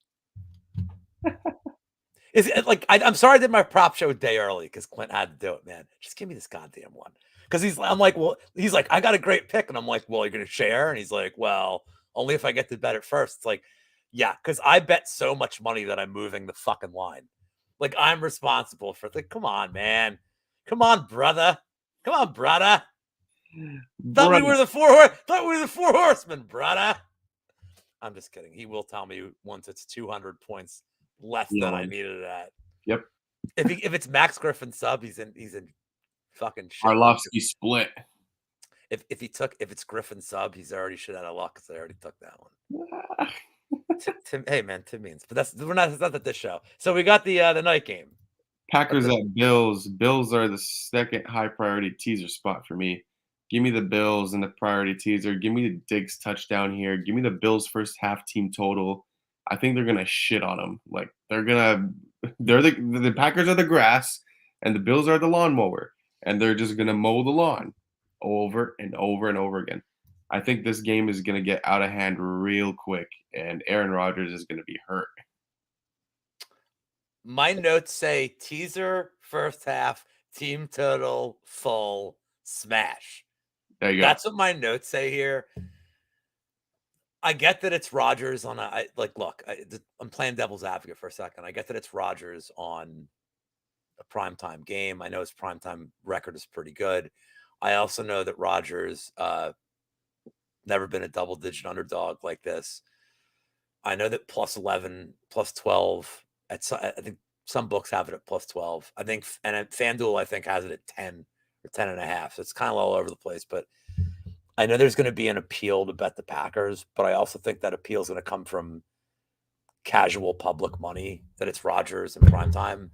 Is it like I'm sorry I did my prop show a day early because Clint had to do it, man. Just give me this goddamn one. Because I'm like, well, he's like, I got a great pick. And I'm like, well, you're gonna share? And he's like, well, only if I get to bet it first. It's like, yeah, because I bet so much money that I'm moving the fucking line. Like I'm responsible for come on, man. Come on, brother. Come on, brother. Thought we were the four horsemen, brother. I'm just kidding. He will tell me once it's 200 points less than I needed it at. Yep. If it's Max Griffin sub, he's in fucking shit. Arlovsky split. If it's Griffin sub, he's already shit out of luck because I already took that one. Tim, hey man, Tim means, but it's not this show. So we got the night game. Packers at Bills. Bills are the second high priority teaser spot for me. Give me the Bills in the priority teaser. Give me the Diggs touchdown here. Give me the Bills first half team total. I think they're gonna shit on them. Like they're the Packers are the grass and the Bills are the lawnmower, and they're just gonna mow the lawn over and over and over again. I think this game is gonna get out of hand real quick, and Aaron Rodgers is gonna be hurt. My notes say teaser first half team total full smash. There you go. That's what my notes say here. I get that it's Rodgers on look, I'm playing devil's advocate for a second. I get that it's Rodgers on a primetime game. I know his primetime record is pretty good. I also know that Rodgers never been a double-digit underdog like this. I know that plus 11, plus 12. I think some books have it at plus 12. I think, and at FanDuel, I think has it at 10 or 10 and a half. So it's kind of all over the place. But I know there's going to be an appeal to bet the Packers, but I also think that appeal is going to come from casual public money, that it's Rodgers in primetime.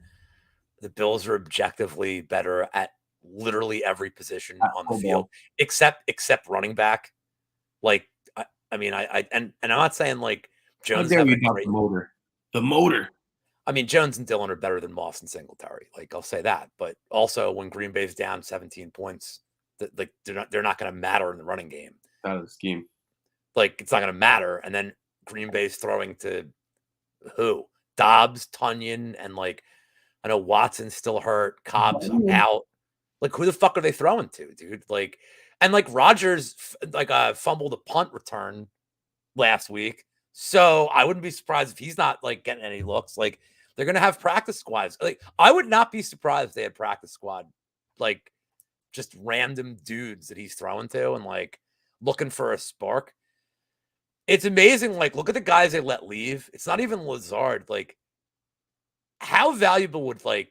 The Bills are objectively better at literally every position on the field, except running back. Like, I mean, and I'm not saying like Jones having a great the motor. I mean, Jones and Dillon are better than Moss and Singletary. Like, I'll say that. But also, when Green Bay's down 17 points, they're not going to matter in the running game. Out of the scheme. Like, it's not going to matter. And then Green Bay's throwing to who? Dobbs, Tunyon, and like I know Watson's still hurt. Cobb's out. Like, who the fuck are they throwing to, dude? Like, and like Rodgers, fumbled a punt return last week, so I wouldn't be surprised if he's not like getting any looks. Like, they're gonna have practice squads. Like, I would not be surprised if they had practice squad, like just random dudes that he's throwing to and like looking for a spark. It's amazing. Like, look at the guys they let leave. It's not even Lazard. Like, how valuable would like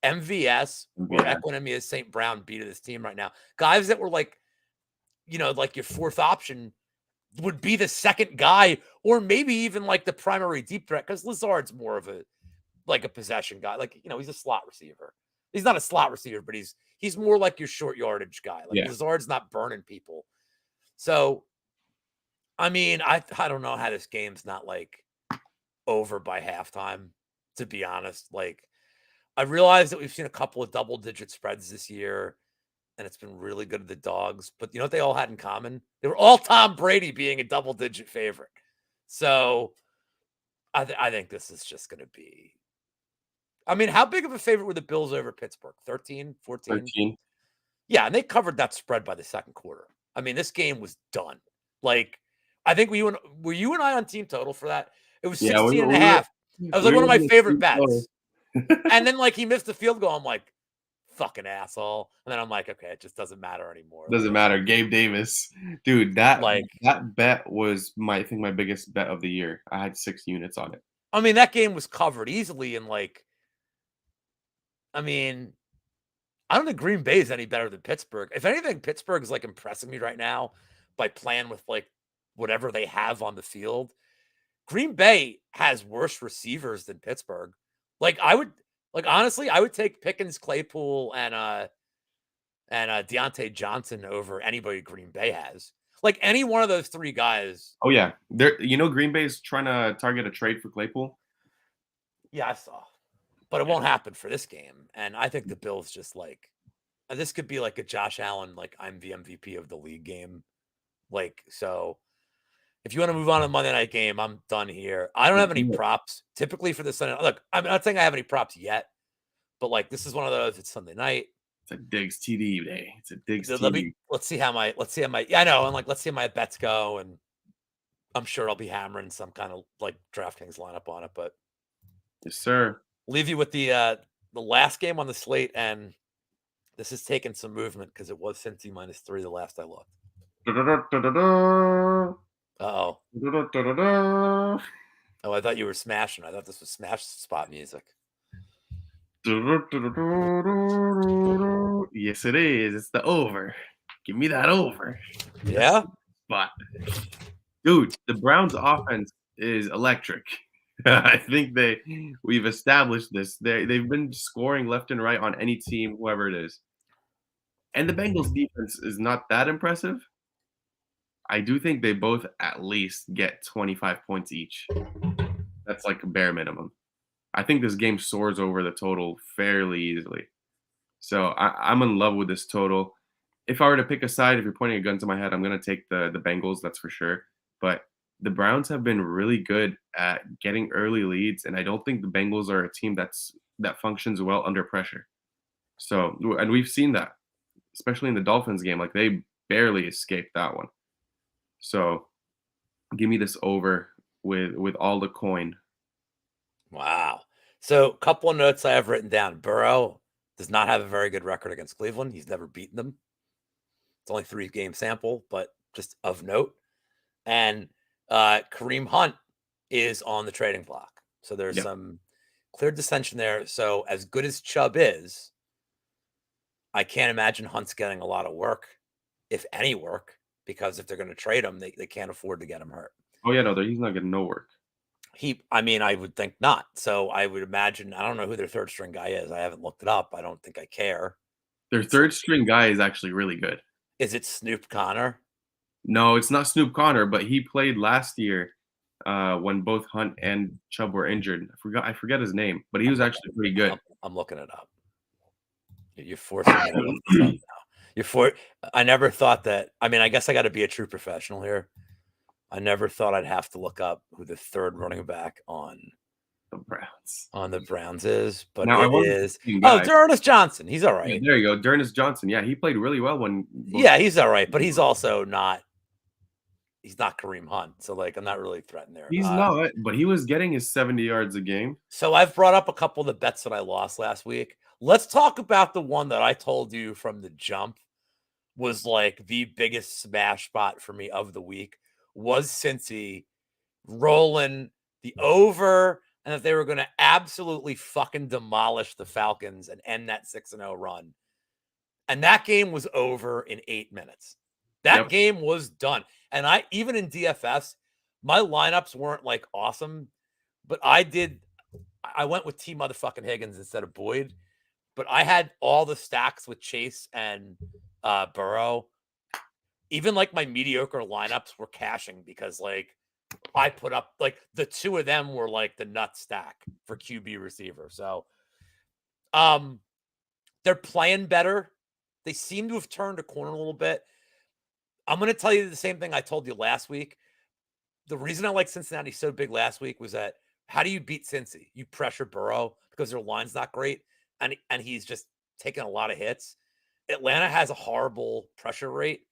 MVS or Yeah. Equinemius St. Brown be to this team right now? Guys that were like, like your fourth option would be the second guy, or maybe even like the primary deep threat, because Lazard's more of a possession guy. Like, he's a slot receiver. He's not a slot receiver, but he's more like your short yardage guy. Like, Yeah. Lazard's not burning people. So, I mean, I don't know how this game's not like over by halftime, to be honest. Like, I realize that we've seen a couple of double-digit spreads this year, and it's been really good at the dogs. But you know what they all had in common? They were all Tom Brady being a double-digit favorite. So I think this is just going to be. I mean, how big of a favorite were the Bills over Pittsburgh? 13, 14? 13. Yeah, and they covered that spread by the second quarter. I mean, this game was done. Like, I think were you and I on team total for that? It was Yeah, 16 and a half. It was like one of my favorite bets. And then like he missed the field goal. I'm like, fucking asshole. And then I'm like, okay, it just doesn't matter anymore. Doesn't matter. Gabe Davis, dude. That bet was I think my biggest bet of the year. I had 6 units on it. I mean, that game was covered easily, and like, I mean, I don't think Green Bay is any better than Pittsburgh. If anything, Pittsburgh is like impressing me right now by playing with like whatever they have on the field. Green Bay has worse receivers than Pittsburgh. Like, honestly, I would take Pickens, Claypool, and Deontay Johnson over anybody Green Bay has. Like, any one of those three guys. Oh yeah, Green Bay's trying to target a trade for Claypool. Yeah, I saw, but it won't happen for this game. And I think the Bills just like this could be like a Josh Allen, like, I'm the MVP of the league game. Like, so if you want to move on to the Monday night game, I'm done here. I don't have any props typically for the Sunday. Look, I'm not saying I have any props yet, but like, this is one of those. It's Sunday night. It's a Diggs TD day. It's a Diggs TD. Let's see how my yeah, I know, and like, let's see how my bets go, and I'm sure I'll be hammering some kind of like DraftKings lineup on it. But yes, sir. Leave you with the last game on the slate, and this is taking some movement because it was Cincy -3 the last I looked. Uh-oh. Oh, I thought you were smashing. I thought this was smash spot music. Yes, it is. It's the over. Give me that over. Yeah? Spot. Dude, the Browns offense is electric. I think we've established this. They've been scoring left and right on any team, whoever it is. And the Bengals defense is not that impressive. I do think they both at least get 25 points each. That's like a bare minimum. I think this game soars over the total fairly easily. So I'm in love with this total. If I were to pick a side, if you're pointing a gun to my head, I'm going to take the Bengals, that's for sure. But the Browns have been really good at getting early leads, and I don't think the Bengals are a team that functions well under pressure. So, and we've seen that, especially in the Dolphins game. Like, they barely escaped that one. So, give me this over with all the coin. Wow. So, a couple of notes I have written down. Burrow does not have a very good record against Cleveland. He's never beaten them. It's only 3-game sample, but just of note. And Kareem Hunt is on the trading block. So there's some clear dissension there. So as good as Chubb is, I can't imagine Hunt's getting a lot of work, if any work, because if they're going to trade him, they can't afford to get him hurt. Oh, yeah, no, he's not getting no work. I would think not. So I would imagine, I don't know who their third string guy is. I haven't looked it up. I don't think I care. Their third string guy is actually really good. Is it Snoop Connor? No, it's not Snoop Connor, but he played last year when both Hunt and Chubb were injured. I forget his name, but he was actually pretty good. I'm looking it up. You're forcing me to look this up now. I never thought that. I mean, I guess I got to be a true professional here. I never thought I'd have to look up who the third running back on the Browns. on the Browns is, but Now I it wanted the is same oh, guy. Ernest Johnson. He's all Yeah, right. there you go, D'Ernest Johnson. Yeah, he played really well when both. Yeah, he's all right, but he's also not. He's not Kareem Hunt, so like I'm not really threatened there. He's not, but he was getting his 70 yards a game. So I've brought up a couple of the bets that I lost last week. Let's talk about the one that I told you from the jump was like the biggest smash spot for me of the week was Cincy rolling the over and that they were going to absolutely fucking demolish the Falcons and end that 6-0 run. And that game was over in 8 minutes. That Yep. game was done. And I even in DFS, my lineups weren't like awesome, but I went with T motherfucking Higgins instead of Boyd, but I had all the stacks with Chase and Burrow. Even like my mediocre lineups were cashing because like I put up like the two of them were like the nut stack for QB receiver. So they're playing better. They seem to have turned a corner a little bit. I'm going to tell you the same thing I told you last week. The reason I like Cincinnati so big last week was that how do you beat Cincy? You pressure Burrow because their line's not great, and he's just taking a lot of hits. Atlanta has a horrible pressure rate.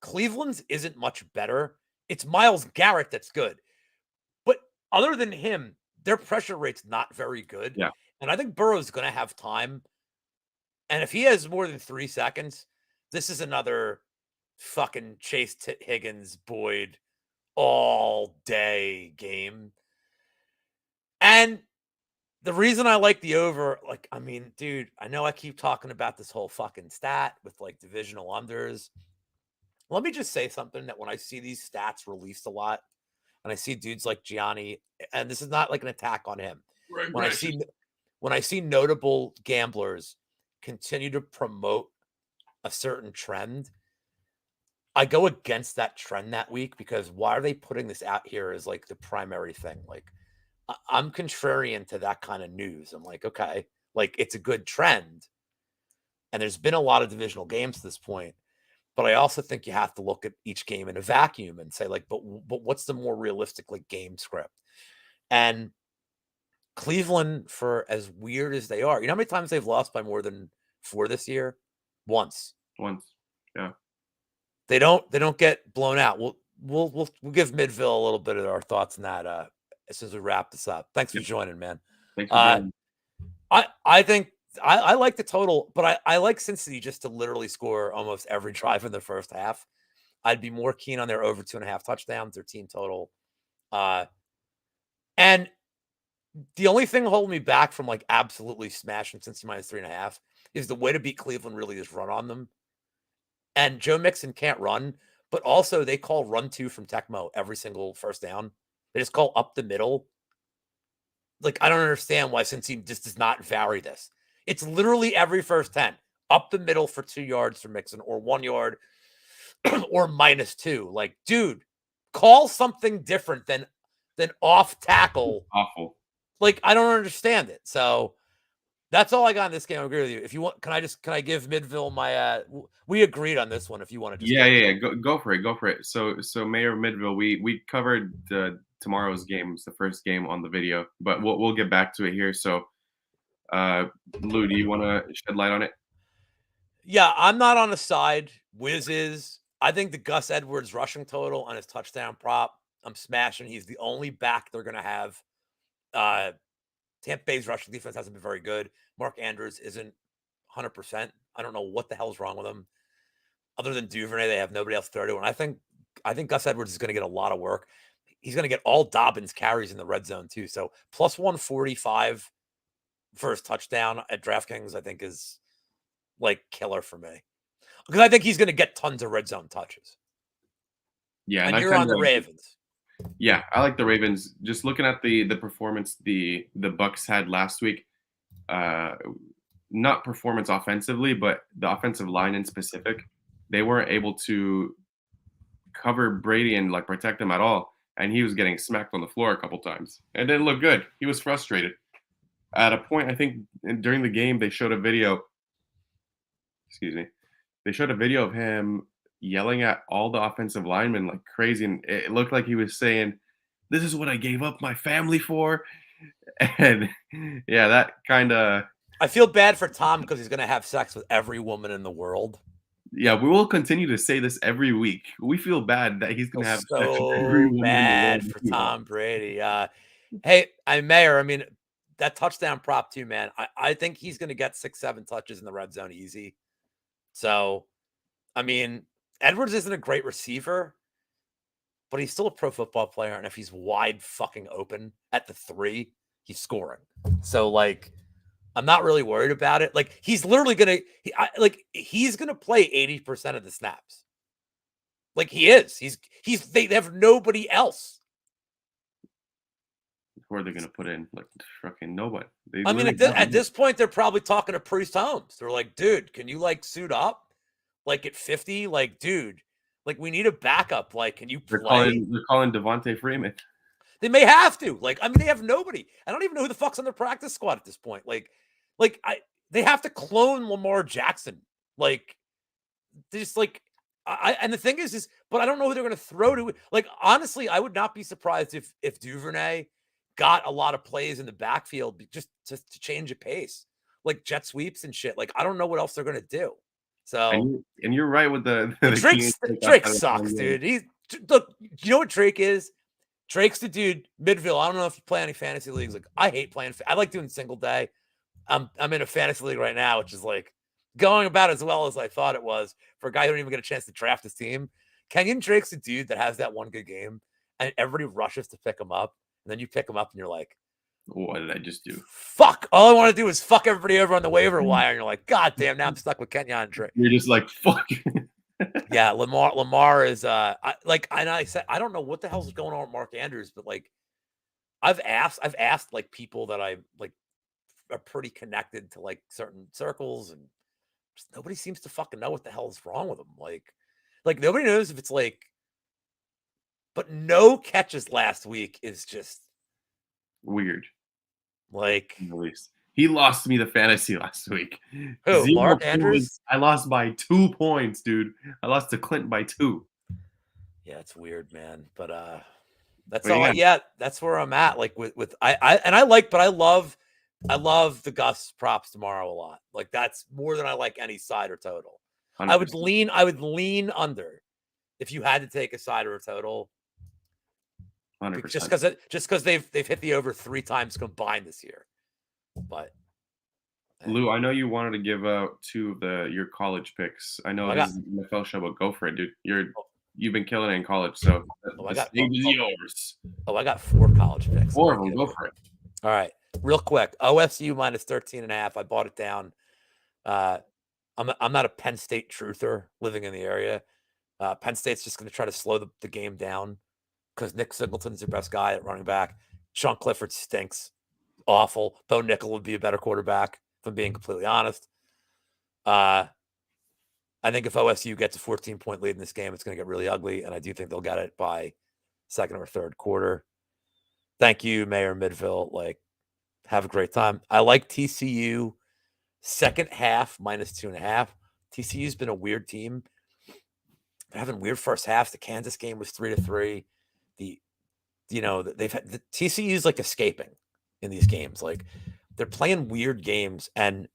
Cleveland's isn't much better. It's Myles Garrett that's good. But other than him, their pressure rate's not very good. Yeah. And I think Burrow's going to have time. And if he has more than 3 seconds, this is another fucking Chase Higgins, Boyd, all day game. And the reason I like the over, like, I mean, dude, I know I keep talking about this whole fucking stat with like divisional unders. Let me just say something that when I see these stats released a lot, and I see dudes like Gianni, and this is not like an attack on him. When I see notable gamblers continue to promote a certain trend, I go against that trend that week because why are they putting this out here as like the primary thing? Like I'm contrarian to that kind of news. I'm like, okay, like it's a good trend. And there's been a lot of divisional games to this point. But I also think you have to look at each game in a vacuum and say, like, but what's the more realistic like game script? And Cleveland, for as weird as they are, you know how many times they've lost by more than 4 this year? Once. Yeah. They don't get blown out. We'll give Midville a little bit of our thoughts on that as soon as we wrap this up. Thanks for joining, man. Thanks for joining. I think I like the total, but I like Cincinnati just to literally score almost every drive in the first half. I'd be more keen on their over 2.5 touchdowns, their team total. And the only thing holding me back from like absolutely smashing Cincinnati -3.5 is the way to beat Cleveland really is run on them. And Joe Mixon can't run, but also they call run 2 from Tecmo every single first down. They just call up the middle. Like, I don't understand why Cincy just does not vary this. It's literally every first 10 up the middle for 2 yards for Mixon or 1 yard or -2. Like, dude, call something different than off tackle. Awful. Like, I don't understand it. So that's all I got in this game. I agree with you. If you want, can I give Midville my we agreed on this one if you want to just Yeah. Go for it. So Mayor Midville, we covered tomorrow's game, it's the first game on the video, but we'll get back to it here. So Lou, do you want to shed light on it? Yeah, I'm not on the side. Wiz is. I think the Gus Edwards rushing total on his touchdown prop, I'm smashing. He's the only back they're going to have. Tampa Bay's rushing defense hasn't been very good. Mark Andrews isn't 100%. I don't know what the hell's wrong with him. Other than Duvernay, they have nobody else to throw to. And I think Gus Edwards is going to get a lot of work. He's going to get all Dobbins carries in the red zone too. So plus 145 for his touchdown at DraftKings, I think is like killer for me. Because I think he's going to get tons of red zone touches. Yeah, and you're on the Ravens. Yeah, I like the Ravens. Just looking at the performance the Bucks had last week, not performance offensively, but the offensive line in specific, they weren't able to cover Brady and like protect him at all, and he was getting smacked on the floor a couple times. It didn't look good. He was frustrated. At a point, I think during the game, they showed a video. Excuse me. They showed a video of him yelling at all the offensive linemen like crazy, and it looked like he was saying, "This is what I gave up my family for." And yeah, that kind of I feel bad for Tom because he's gonna have sex with every woman in the world. yeah, we will continue to say this every week. We feel bad that he's Feel gonna have sex with every so woman in the world bad if for he wants. Tom Brady. Hey, Mayor. I mean, that touchdown prop too, man. I think he's gonna get 6, 7 touches in the red zone easy. So, I mean, Edwards isn't a great receiver, but he's still a pro football player, and if he's wide fucking open at the 3, he's scoring. So, like, I'm not really worried about it. Like, he's literally gonna he's gonna play 80% of the snaps. Like, he is. They have nobody else. Who are they gonna put in? Like fucking nobody. They I mean, literally have at nobody. this point, they're probably talking to Priest Holmes. They're like, dude, can you like suit up? Like at 50? Like, dude, like we need a backup. Like, can you play? They're calling Devontae Freeman. They may have to. Like, I mean, they have nobody. I don't even know who the fuck's on their practice squad at this point. Like they have to clone Lamar Jackson. Like, they just like and the thing is, but I don't know who they're gonna throw to. Like, honestly, I would not be surprised if Duvernay got a lot of plays in the backfield just to change a pace, like jet sweeps and shit. Like, I don't know what else they're gonna do. So And you're right with the and the key take Drake outside of the sucks, run game. dude. Look, you know what Drake is? Drake's the dude, Midville. I don't know if you play any fantasy leagues. Like, I hate playing. I like doing single day. I'm in a fantasy league right now, which is like going about as well as I thought it was for a guy who didn't even get a chance to draft his team. Kenyon Drake's a dude that has that one good game, and everybody rushes to pick him up, and then you pick him up, and you're like, What did I just do? "Fuck! All I want to do is fuck everybody over on the waiver wire." And you're like, "God damn! Now I'm stuck with Kenyon Drake." You're just like fuck. Yeah, Lamar is and I said I don't know what the hell's going on with Mark Andrews, but like I've asked like people that I like are pretty connected to like certain circles, and just nobody seems to fucking know what the hell is wrong with him. Like nobody knows if it's like, but no catches last week is just Weird, like at least. He lost me the fantasy last week. who? 0 Mark points. Andrews? I lost by 2 points, dude. I lost to Clint by 2. Yeah, it's weird, man. But that's But all. yeah, Yeah, that's where I'm at. Like with I love the Gus props tomorrow a lot. Like that's more than I like any side or total. I would 100%. lean under if you had to take a side or a total, just 100%. because they've hit the over 3 times combined this year. But Lou, I know you wanted to give out 2 of your college picks. I know I this got is an NFL show, but go for it, dude. oh, You've been killing it in college, so oh, the I got stage is yours. I got 4 college picks. 4 of them, go for it. All right, real quick. OSU minus 13.5. I bought it down. Uh, I'm not a Penn State truther living in the area. Penn State's just going to try to slow the game down because Nick Singleton's their best guy at running back. Sean Clifford stinks. Awful. Bo Nickel would be a better quarterback, if I'm being completely honest. I think if OSU gets a 14-point lead in this game, it's going to get really ugly, and I do think they'll get it by second or third quarter. Thank you, Mayor Midville. Like, have a great time. I like TCU second half minus 2.5. TCU's been a weird team. They're having weird first halves. The Kansas game was 3-3. They've had the TCU's like escaping in these games. Like they're playing weird games, and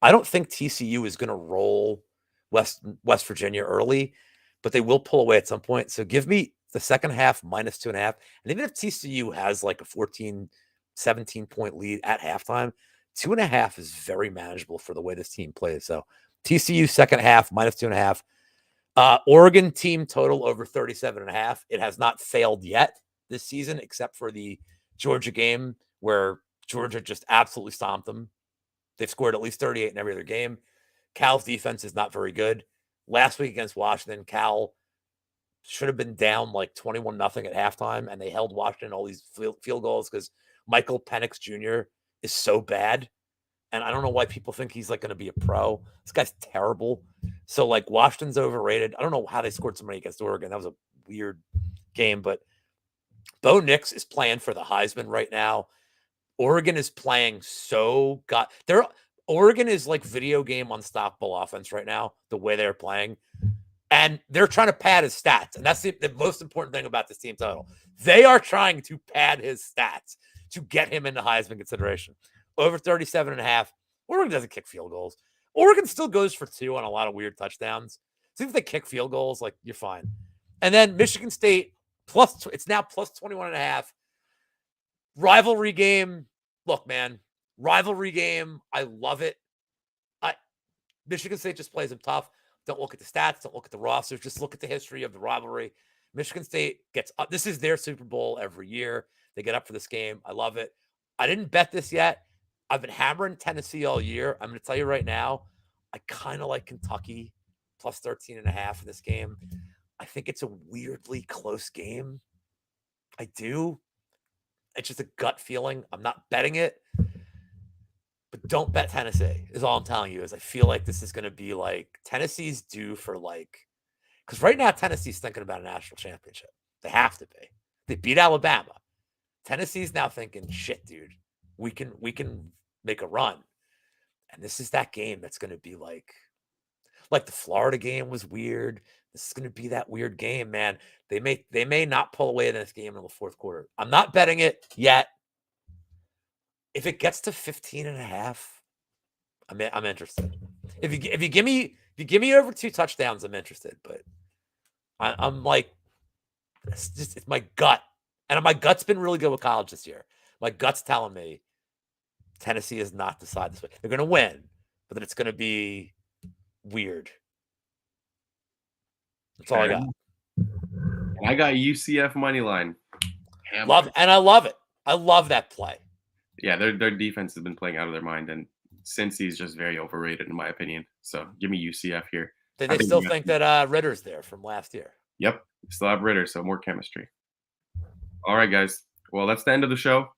I don't think TCU is going to roll West Virginia early, but they will pull away at some point. So give me the second half minus 2.5. And even if TCU has like a 14, 17-point lead at halftime, 2.5 is very manageable for the way this team plays. So TCU second half minus 2.5. Oregon team total over 37.5. It has not failed yet this season, except for the Georgia game where Georgia just absolutely stomped them. They've scored at least 38 in every other game. Cal's defense is not very good. Last week against Washington, Cal should have been down like 21-0 at halftime, and they held Washington all these field goals because Michael Penix Jr. is so bad. And I don't know why people think he's like going to be a pro. This guy's terrible. So like Washington's overrated. I don't know how they scored so many against Oregon. That was a weird game, but Bo Nix is playing for the Heisman right now. Oregon is playing Oregon is like video game unstoppable offense right now, the way they're playing. And they're trying to pad his stats. And that's the most important thing about this team total. They are trying to pad his stats to get him into Heisman consideration. Over 37.5. Oregon doesn't kick field goals. Oregon still goes for 2 on a lot of weird touchdowns. So if they kick field goals, like, you're fine. And then Michigan State it's now plus 21.5. Rivalry game. Look, man, rivalry game. I love it. Michigan State just plays them tough. Don't look at the stats. Don't look at the rosters. Just look at the history of the rivalry. Michigan State gets up. This is their Super Bowl every year. They get up for this game. I love it. I didn't bet this yet. I've been hammering Tennessee all year. I'm going to tell you right now, I kind of like Kentucky plus 13.5 in this game. I think it's a weirdly close game. I do. It's just a gut feeling. I'm not betting it. But don't bet Tennessee is all I'm telling you. Is I feel like this is going to be like Tennessee's due for because right now Tennessee's thinking about a national championship. They have to be. They beat Alabama. Tennessee's now thinking, shit, dude, we can make a run. And this is that game that's going to be like the Florida game was weird. This is going to be that weird game, man. They may not pull away in this game in the fourth quarter. I'm not betting it yet. If it gets to 15.5, I'm interested. If you give me over 2 touchdowns, I'm interested. But I'm like, it's my gut, and my gut's been really good with college this year. My gut's telling me Tennessee is not decided this way. They're going to win, but then it's going to be weird. That's all I got. And I got UCF money line. I love it. I love that play. Yeah, their defense has been playing out of their mind, and Cincy's just very overrated in my opinion. So give me UCF here. They still think that Ritter's there from last year. Yep, still have Ritter, so more chemistry. All right, guys. Well, that's the end of the show.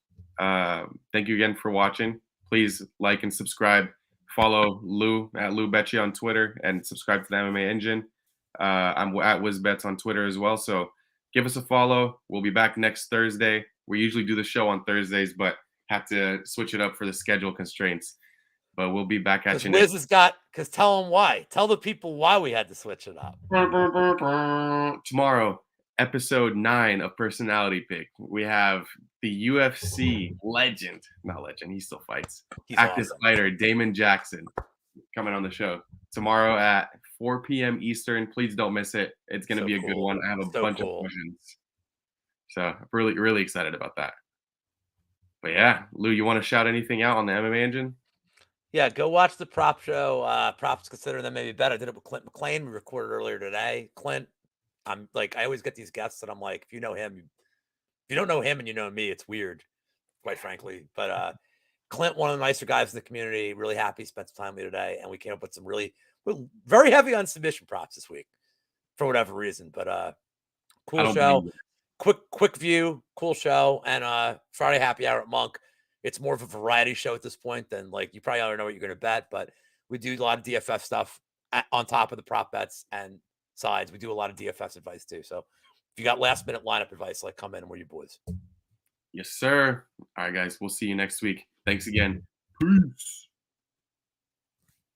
Thank you again for watching. Please like and subscribe. Follow Lou at LouBetya on Twitter and subscribe to the MMA Engine. I'm at WizBets on Twitter as well. So give us a follow. We'll be back next Thursday. We usually do the show on Thursdays, but have to switch it up for the schedule constraints. But we'll be back at you next. Because tell them why. Tell the people why we had to switch it up. Tomorrow, episode 9 of Personality Pick. We have the UFC legend, not legend, he still fights. Active awesome fighter Damon Jackson coming on the show tomorrow at 4 p.m. Eastern. Please don't miss it. It's going to be a good one. I have a bunch of questions. So I'm really, really excited about that. But yeah, Lou, you want to shout anything out on the MMA Engine? Yeah, go watch the prop show. Props consider them maybe better. I did it with Clint McLean. We recorded earlier today. Clint, I'm like, I always get these guests that I'm like, if you know him, if you don't know him and you know me, it's weird, quite frankly. But Clint, one of the nicer guys in the community, really happy, spent some time with me today, and we came up with some we're very heavy on submission props this week for whatever reason. But cool show. Quick view, cool show, and Friday happy hour at Monk. It's more of a variety show at this point than you probably already know what you're going to bet, but we do a lot of DFF stuff on top of the prop bets and sides. We do a lot of DFS advice too. So if you got last minute lineup advice, come in and we're your boys. Yes, sir. All right, guys. We'll see you next week. Thanks again. Peace.